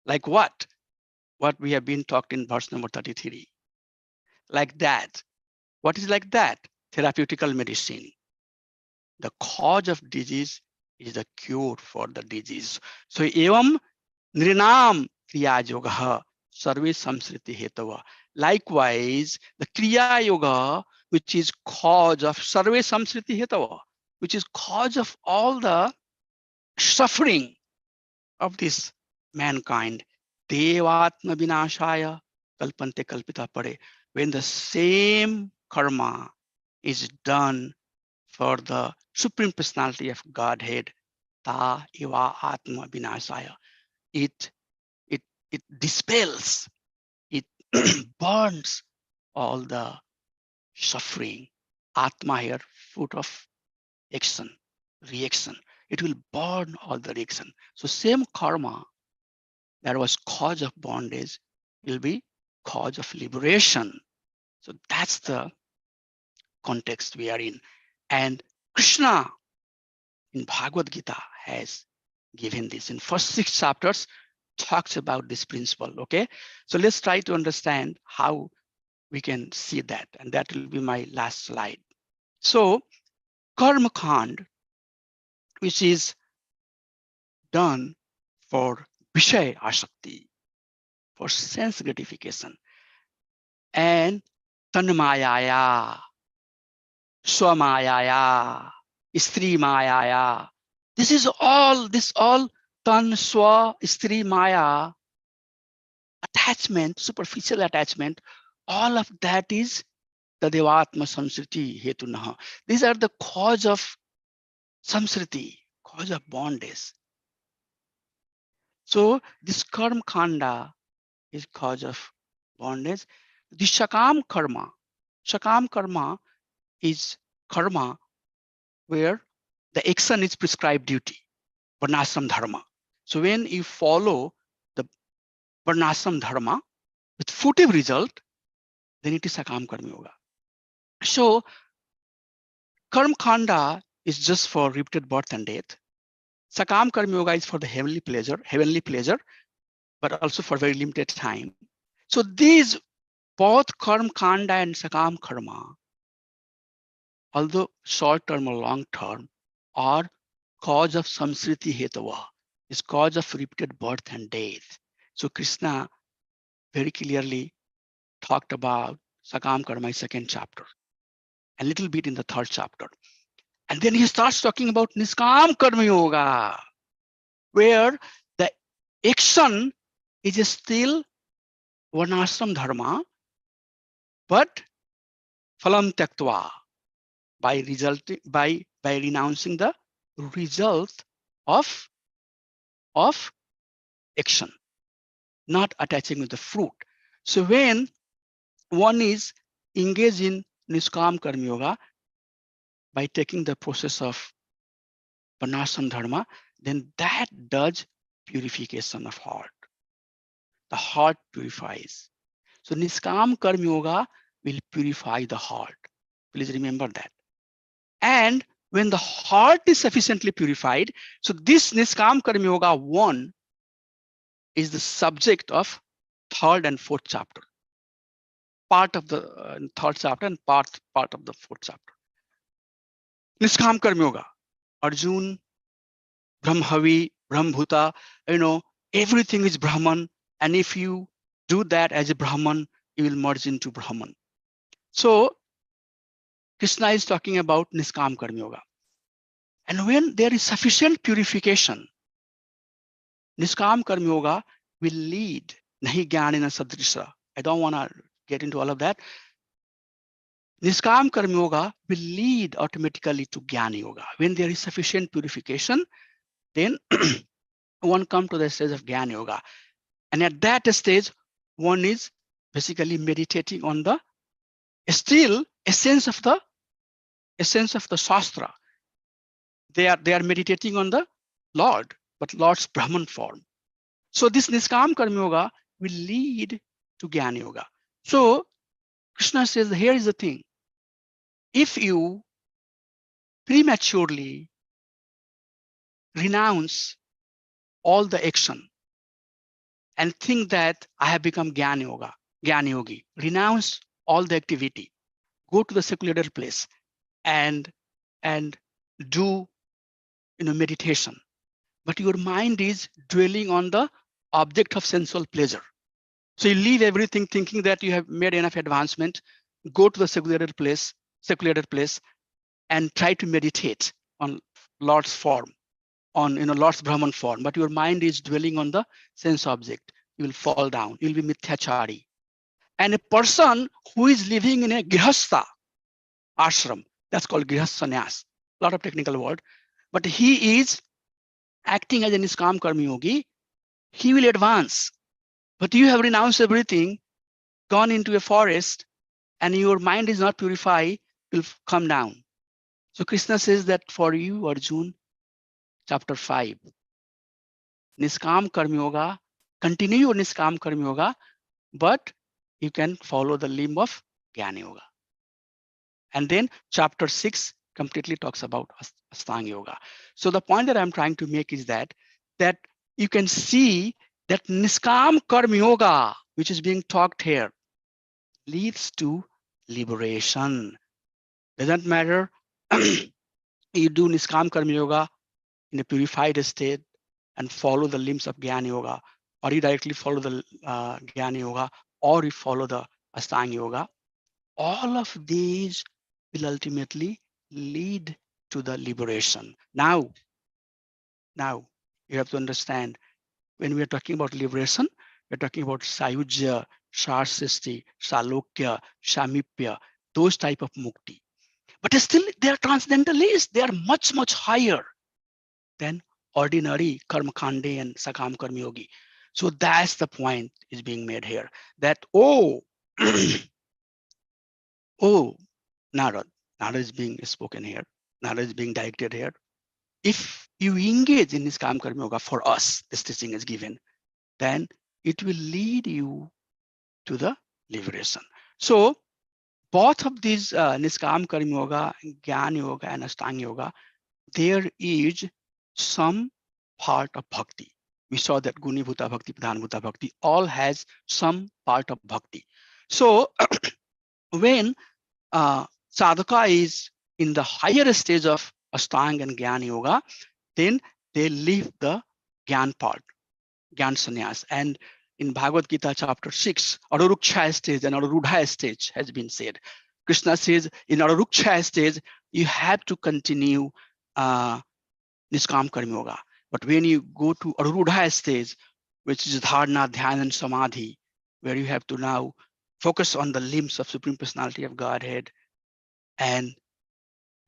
Like what? What we have been talked in verse number 33. Like that. What is like that? Therapeutical medicine. The cause of disease is the cure for the disease. So evam nrinam kriya yoga sarve samsriti hetava. Likewise, the kriya yoga, which is cause of sarve samsriti hetava, which is cause of all the suffering of this mankind. Devatma vinashaya kalpante kalpita pare. When the same karma is done for the Supreme Personality of Godhead, ta eva atma vinashaya, it dispels, it burns all the suffering. Atma here, fruit of action, reaction. It will burn all the reaction. So same karma that was cause of bondage will be cause of liberation. So that's the context we are in. And Krishna in Bhagavad Gita has given this in first 6 chapters, talks about this principle. Okay, so let's try to understand how we can see that, and that will be my last slide. So karma kand, which is done for vishay asakti, for sense gratification, and tanmayaya, swamayaya, istri mayaya. This all tan, swa, istri, maya, attachment, superficial attachment, all of that is the devatma samsriti hetunaha. These are the cause of samsriti, cause of bondage. So this karma khanda is cause of bondage. The shakam karma is karma where the action is prescribed duty, varnashram dharma. So when you follow the varnashram dharma with fruitive result, then it is sakam karma yoga. So karma khanda is just for repeated birth and death. Sakam karma yoga is for the heavenly pleasure, but also for very limited time. So these both karma khanda and sakam karma, although short term or long term, are cause of samsriti hetava, is cause of repeated birth and death. So Krishna very clearly talked about sakam karma in 2nd chapter, a little bit in the 3rd chapter. And then he starts talking about niskam karma yoga, where the action is still varnashram dharma, but phalam tyaktva, by renouncing the result of action, not attaching with the fruit. So when one is engaged in niskam karma yoga by taking the process of varnashram dharma, then that does purification of heart. The heart purifies. So niskam karma yoga will purify the heart. Please remember that. And when the heart is sufficiently purified, so this niskam karma yoga 1 is the subject of 3rd and 4th chapter. Part of the 3rd chapter and part of the 4th chapter. Niskam karma yoga, Arjun, Brahmavi, Brahmbhuta, everything is Brahman. And if you do that as a Brahman, you will merge into Brahman. So Krishna is talking about niskam karma yoga. And when there is sufficient purification, niskam karma yoga will lead, nahi jnanena sadrisha. I don't want to get into all of that. Niskam karma yoga will lead automatically to jnana yoga. When there is sufficient purification, then one comes to the stage of jnana yoga. And at that stage, one is basically meditating on the still essence of the shastra. They are meditating on the Lord, but Lord's Brahman form. So this Niskam Karma Yoga will lead to Jnana Yoga. So Krishna says, here is the thing. If you prematurely renounce all the action and think that I have become Jnana Yogi, renounce all the activity, go to the secular place and do meditation, but your mind is dwelling on the object of sensual pleasure. So you leave everything thinking that you have made enough advancement, go to the secular place, and try to meditate on Lord's form, on Lord's Brahman form, but your mind is dwelling on the sense object. You will fall down. You will be mithyachari. And a person who is living in a grihastha ashram, that's called grihastha sannyas, a lot of technical word, but he is acting as a Niskam Karma Yogi, he will advance. But you have renounced everything, gone into a forest, and your mind is not purified, will come down. So Krishna says that for you, Arjun, chapter 5, Niskam Karma Yoga, continue your Niskam Karma Yoga, but you can follow the limb of Jnana Yoga. And then chapter 6 completely talks about Astanga Yoga. So the point that I'm trying to make is that you can see that Niskam Karma Yoga, which is being talked here, leads to liberation. Doesn't matter you do Niskam Karma Yoga in a purified state and follow the limbs of Jnana Yoga, or you directly follow the Jnana Yoga, or you follow the Astanga Yoga. All of these will ultimately lead to the liberation. Now you have to understand, when we are talking about liberation, we're talking about Sayujya, Sharsishti, Salokya, Shamipya, those type of mukti. But still, they are transcendentalists. They are much, much higher than ordinary Karma Khande and Sakam Karma Yogi. So that's the point is being made here. That, oh, Narad is being spoken here. Narad is being directed here. If you engage in this Kam Karma Yoga for us, this teaching is given, then it will lead you to the liberation. So both of these Niskam Karma Yoga, Jnana Yoga, and Astanga Yoga, there is some part of bhakti. We saw that Guni Bhuta Bhakti, Pradhan Bhuta Bhakti, all has some part of bhakti. So when sadhaka is in the higher stage of Astanga and Jnana Yoga, then they leave the Jnana part, Jnana Sannyas. And in Bhagavad Gita chapter 6, Aruruksha stage and Arurudha stage has been said. Krishna says in Aruruksha stage, you have to continue Niskam Karma Yoga. But when you go to Arurudha stage, which is Dharana, Dhyana, and Samadhi, where you have to now focus on the limbs of Supreme Personality of Godhead and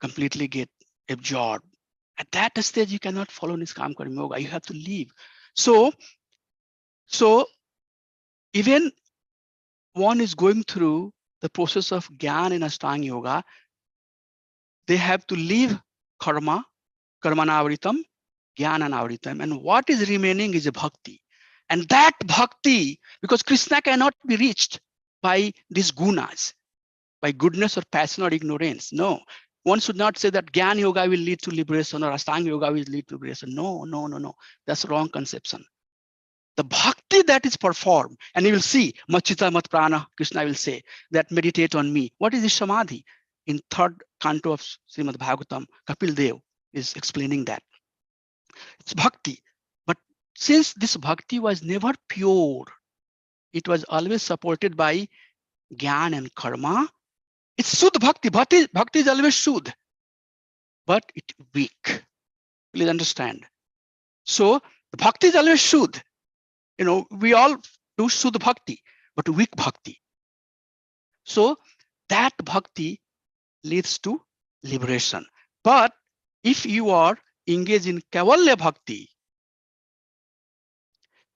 completely get absorbed. At that stage, you cannot follow Niskam Karma Yoga. You have to leave. So even one is going through the process of Jnana and Astanga Yoga, they have to leave karma, karmanavritam, jnananavritam, and what is remaining is a bhakti. And that bhakti, because Krishna cannot be reached by these gunas, by goodness or passion or ignorance. No, one should not say that Jnana Yoga will lead to liberation or Astanga Yoga will lead to liberation. No. That's a wrong conception. The bhakti that is performed, and you will see, Machita Mat Prana, Krishna will say that meditate on me. What is this samadhi? In third canto of Srimad Bhagavatam, Kapil Dev is explaining that. It's bhakti. But since this bhakti was never pure, it was always supported by Jnana and Karma. It's Shuddha Bhakti. Bhakti is always Shuddha, but it's weak. Please understand. So the bhakti is always Shuddha. We all do Shuddha Bhakti, but weak Bhakti. So that Bhakti leads to liberation. But if you are engaged in Kaivalya Bhakti,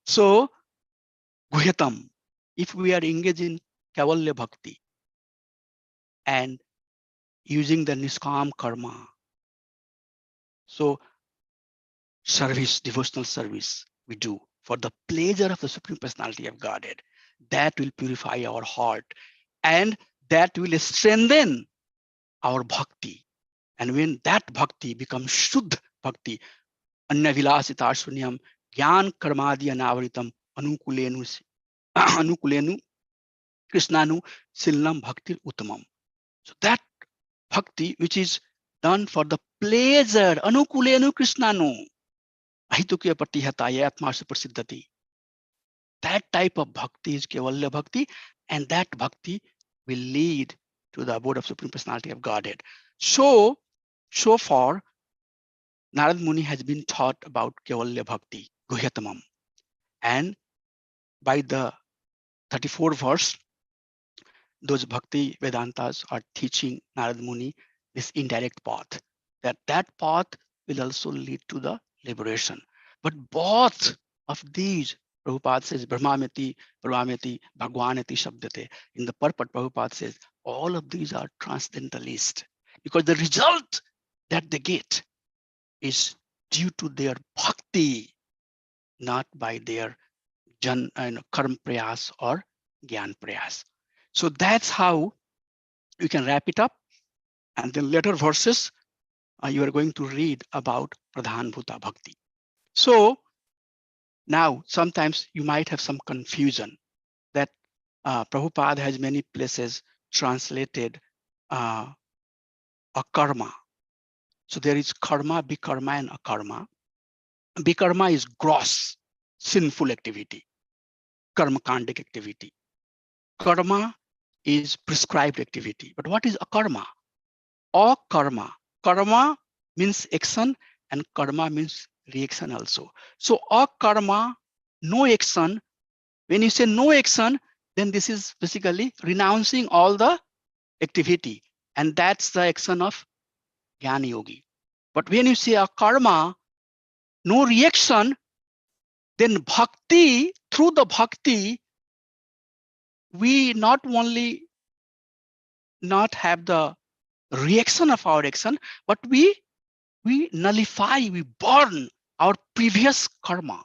so Guhyatam, if we are engaged in Kaivalya Bhakti and using the Niskam Karma, So service, devotional service we do for the pleasure of the Supreme Personality of Godhead, that will purify our heart and that will strengthen our bhakti. And when that bhakti becomes Shuddha Bhakti, Anya Vilasita Shunyam, Gyan Karmadi Anavritam, Anukulenu, Anukulenu, Krishnanu, Silnam Bhakti Uttamam. So that bhakti which is done for the pleasure, Anukulenu Krishnanu, Ahitukya Patihataye Atma Prasiddhati. That type of bhakti is Kevalya Bhakti, and that bhakti will lead to the abode of Supreme Personality of Godhead. So far, Narad Muni has been taught about Kevalya Bhakti, Guhyatamam. And by the 34th verse, those Bhakti Vedantas are teaching Narad Muni this indirect path, that path will also lead to the liberation. But both of these, Prabhupada says, Brahmamiti, Bhagwanati Shabdate. In the purport, Prabhupada says, all of these are transcendentalist because the result that they get is due to their bhakti, not by their karma prayas or gyan prayas. So that's how you can wrap it up. And then later verses, you are going to read about Pradhan Bhuta Bhakti. So now sometimes you might have some confusion that Prabhupada has many places translated a karma. So there is karma, bikarma, and akarma. Bikarma is gross, sinful activity, karma kandic activity. Karma is prescribed activity. But what is akarma? Akarma. Karma means action and karma means reaction also. So akarma, no action. When you say no action, then this is basically renouncing all the activity. And that's the action of Jnana Yogi. But when you say akarma, no reaction, then bhakti, through the bhakti, we not only not have the reaction of our action, but we nullify, we burn our previous karma.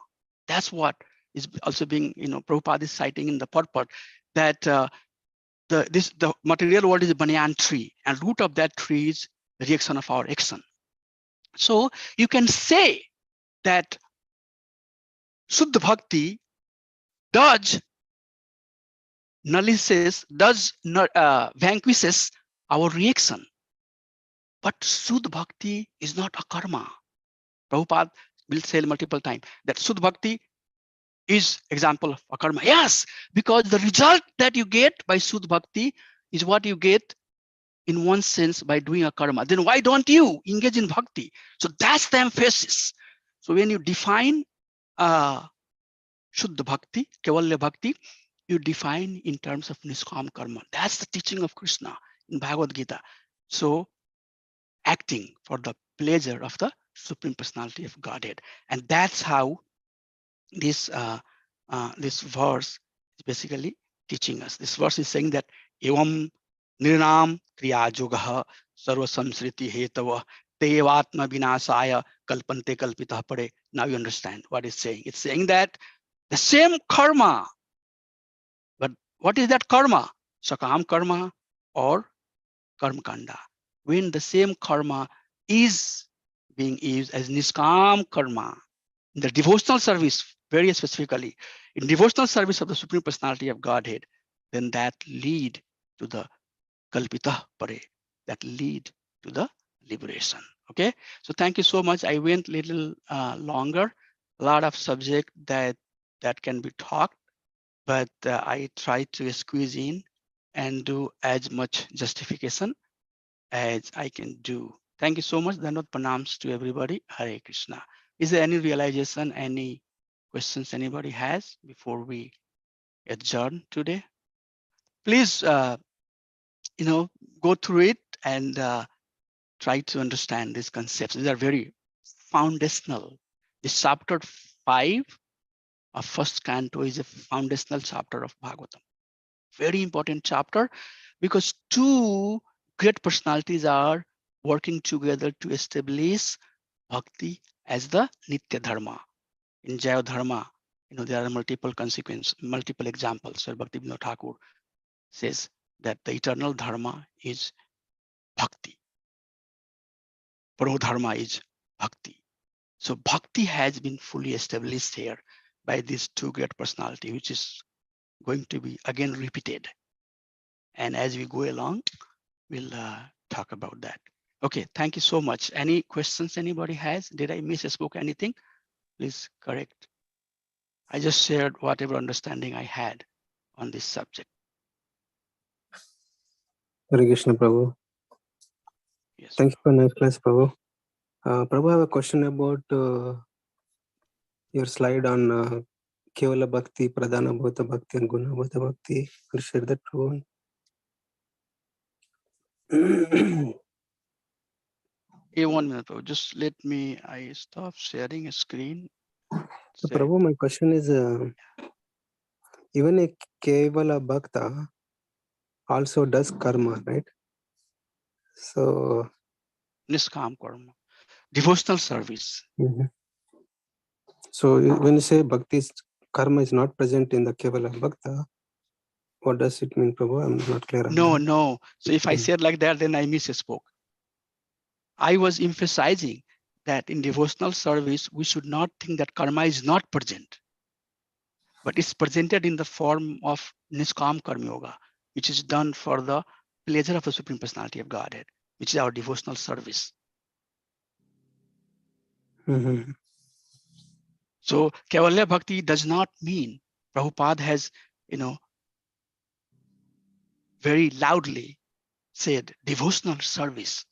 That's what is also being, Prabhupada is citing in the purport that the material world is a banyan tree, and root of that tree is the reaction of our action. So you can say that Shuddha Bhakti does vanquishes our reaction. But Shuddha Bhakti is not a karma. Prabhupada will say multiple times that Shuddha Bhakti is example of a karma. Yes, because the result that you get by Shuddha Bhakti is what you get in one sense by doing a karma. Then why don't you engage in bhakti? So that's the emphasis. So when you define Shuddha Bhakti, Kevalya Bhakti, you define in terms of Niskam Karma. That's the teaching of Krishna in Bhagavad Gita. So acting for the pleasure of the Supreme Personality of Godhead. And that's how this verse is basically teaching us. This verse is saying that evam nirnam kriya yogaha sarva samsriti hetava tevatma vinasaya kalpante kalpitah pade. Now you understand what it's saying. It's saying that the same karma, but what is that karma? Sakam karma or karma kanda. When the same karma is being used as niskam karma in the devotional service, very specifically in devotional service of the Supreme Personality of Godhead, then that lead to the kalpita pare, that lead to the liberation. Okay, so thank you so much. I went a little longer, a lot of subject that can be talked, but I tried to squeeze in and do as much justification as I can do. Thank you so much. Dhanavad pranams to everybody. Hare Krishna. Is there any realization, any questions anybody has before we adjourn today? Please, go through it and try to understand these concepts. These are very foundational. This chapter 5 of first canto is a foundational chapter of Bhagavatam. Very important chapter because two great personalities are working together to establish bhakti as the nitya dharma. In Jaya Dharma, there are multiple examples where Bhakti Vinod Thakur says that the eternal dharma is bhakti. Pro dharma is bhakti. So bhakti has been fully established here by these two great personality, which is going to be again repeated. And as we go along, we'll talk about that. Okay, thank you so much. Any questions anybody has? Did I misspoke anything? Please correct. I just shared whatever understanding I had on this subject. Hare Krishna, Prabhu. Yes. Thank you for nice class, Prabhu. Prabhu, I have a question about your slide on Kevala Bhakti, Pradhana Bhutta Bhakti, and Guna Bhutta Bhakti. Could you share that, Prabhu? Hey, 1 minute, Prabhu. Just let me, I stop sharing a screen. So, Prabhu, my question is, even a Kevala Bhakta also does karma, right? So, Niskam karma. Devotional service. So when you say Bhakti's karma is not present in the Kevala Bhakta, what does it mean, Prabhu? I'm not clear on that. No. So if I said like that, then I misspoke. I was emphasizing that in devotional service, we should not think that karma is not present, but it's presented in the form of Niskam Karma Yoga, which is done for the pleasure of the Supreme Personality of Godhead, which is our devotional service. So Kevalya Bhakti does not mean, Prabhupada has, very loudly said devotional service.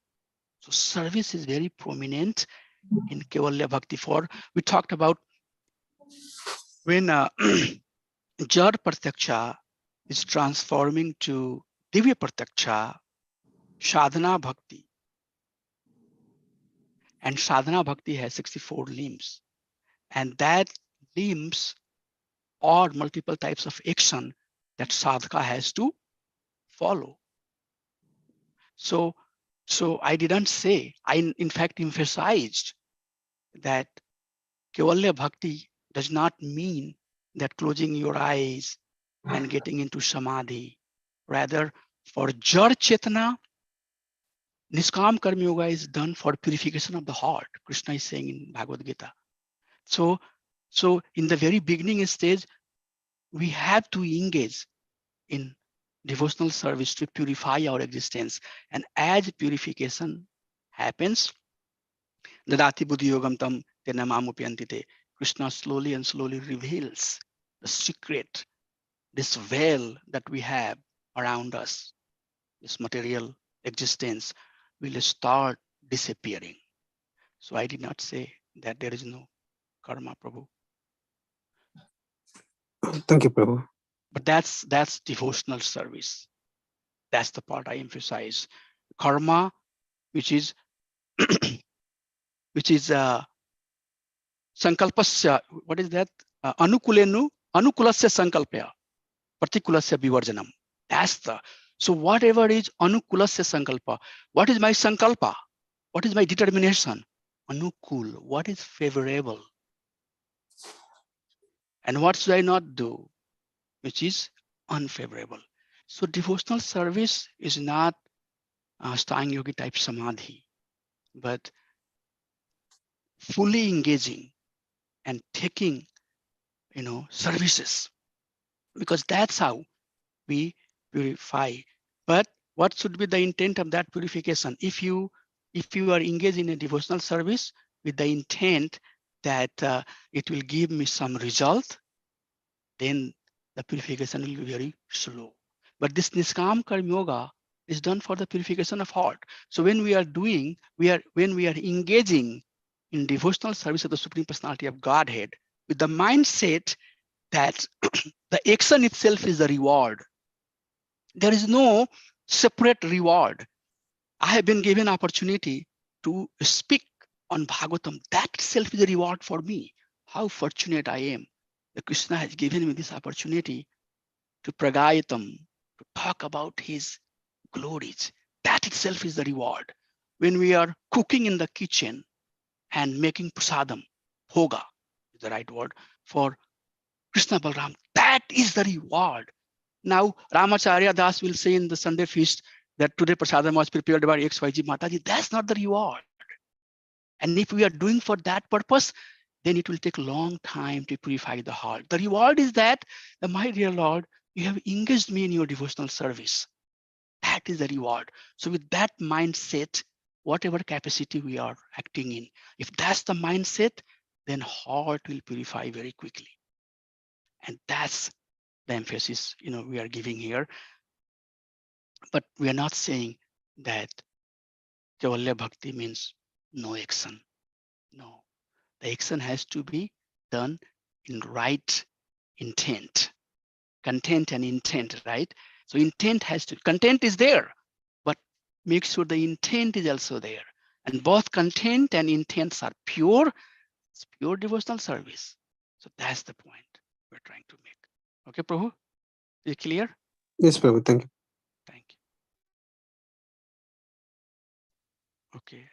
So service is very prominent in Kevalya Bhakti. We talked about when Jad Pratyaksha is transforming to Divya Pratyaksha, Sadhana Bhakti. And Sadhana Bhakti has 64 limbs. And that limbs are multiple types of action that sadhaka has to follow. So I didn't say, I in fact emphasized that Kevalya Bhakti does not mean that closing your eyes and getting into samadhi. Rather, for Jar Chetana, Niskam Karma Yoga is done for purification of the heart. Krishna is saying in Bhagavad Gita. So in the very beginning stage, we have to engage in devotional service to purify our existence. And as purification happens, Dadati Buddhi Yogam Tam Tena Mamupyantite, Krishna slowly and slowly reveals the secret, this veil that we have around us, this material existence will start disappearing. So I did not say that there is no karma, Prabhu. Thank you, Prabhu. But that's devotional service. That's the part I emphasize. Karma, which is sankalpasya, what is that? Anukulasya sankalpya, partikulasya vivarjanam. That's so whatever is anukulasya sankalpa, what is my sankalpa? What is my determination? Anukul, what is favorable? And what should I not do? Which is unfavorable. So devotional service is not Stang Yogi type samadhi, but fully engaging and taking, services, because that's how we purify. But what should be the intent of that purification? If you are engaged in a devotional service with the intent that it will give me some result, then the purification will be very slow. But this Niskam Karma Yoga is done for the purification of heart. So when we are engaging in devotional service of the Supreme Personality of Godhead with the mindset that the action itself is the reward. There is no separate reward. I have been given opportunity to speak on Bhagavatam. That itself is a reward for me. How fortunate I am that Krishna has given me this opportunity to pragayatam, to talk about his glories. That itself is the reward. When we are cooking in the kitchen and making prasadam, bhoga is the right word, for Krishna Balram. That is the reward. Now, Ramacharya Das will say in the Sunday feast that today prasadam was prepared by XYG Mataji. That's not the reward. And if we are doing for that purpose, then it will take a long time to purify the heart. The reward is that, my dear Lord, you have engaged me in your devotional service. That is the reward. So with that mindset, whatever capacity we are acting in, if that's the mindset, then heart will purify very quickly. And that's the emphasis we are giving here. But we are not saying that Kevalya Bhakti means no action. No, the action has to be done in right intent, content and intent, right? So intent has to, content is there, but make sure the intent is also there. And both content and intents are pure. It's pure devotional service. So that's the point we're trying to make. Okay, Prabhu, is it clear? Yes, Prabhu, thank you. Thank you. Okay,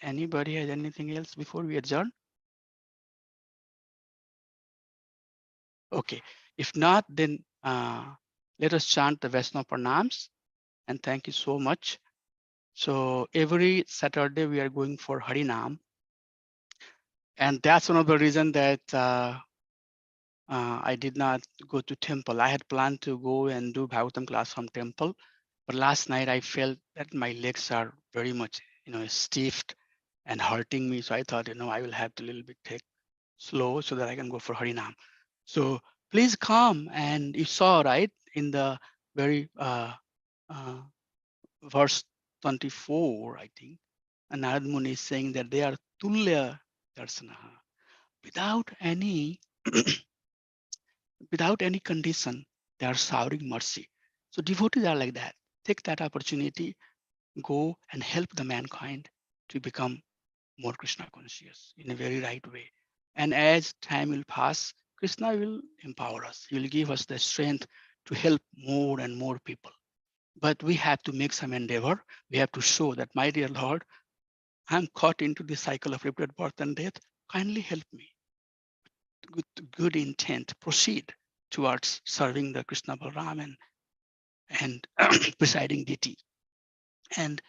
anybody has anything else before we adjourn? Okay, if not, then let us chant the Vaishnava Pranams, and thank you so much. So every Saturday we are going for Harinam, and that's one of the reasons that I did not go to temple. I had planned to go and do Bhagavatam class from temple, but last night I felt that my legs are very much stiffed and hurting me. So I thought I will have to a little bit take slow so that I can go for Harinam. So please come, and you saw right in the very verse 24, I think, and Narad Muni is saying that they are tulya darsanaha, without any without any condition, they are showering mercy. So devotees are like that. Take that opportunity, go and help the mankind to become more Krishna conscious in a very right way. And as time will pass, Krishna will empower us. He will give us the strength to help more and more people. But we have to make some endeavor. We have to show that, my dear Lord, I'm caught into the cycle of repeated birth and death. Kindly help me. With good intent, proceed towards serving the Krishna Balaram and presiding deity. And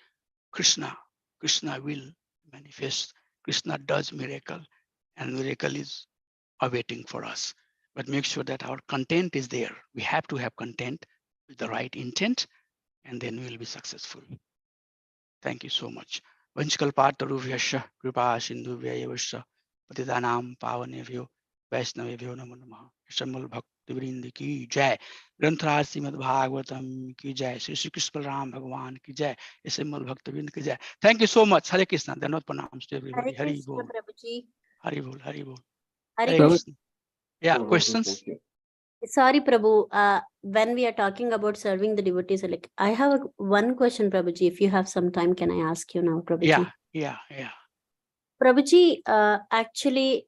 Krishna will manifest. Krishna does miracle, and miracle is awaiting for us. But make sure that our content is there. We have to have content with the right intent, and then we will be successful. Thank you so much. Vanchkalpatarubhyasya kripa sindhubhyayavasya patitanam pavanebhyo वैष्णवेभ्यो नमो नमः। शम्बल भक्ति वृंद की जय। ग्रंथराज श्रीमद् भागवतम की जय। श्री श्री कृष्ण बलराम भगवान की जय। शम्बल भक्त वृंद की जय। Thank you so much. Hare Krishna. धन्यवाद। प्रणाम टू एवरीबॉडी। हरि बोल, हरि बोल, हरि बोल, हरे Krishna. Yeah, questions? Sorry, Prabhu. When we are talking about serving the devotees, like I have one question, Prabhuji. If you have some time, can I ask you now, Prabhuji? Yeah. Prabhuji, actually,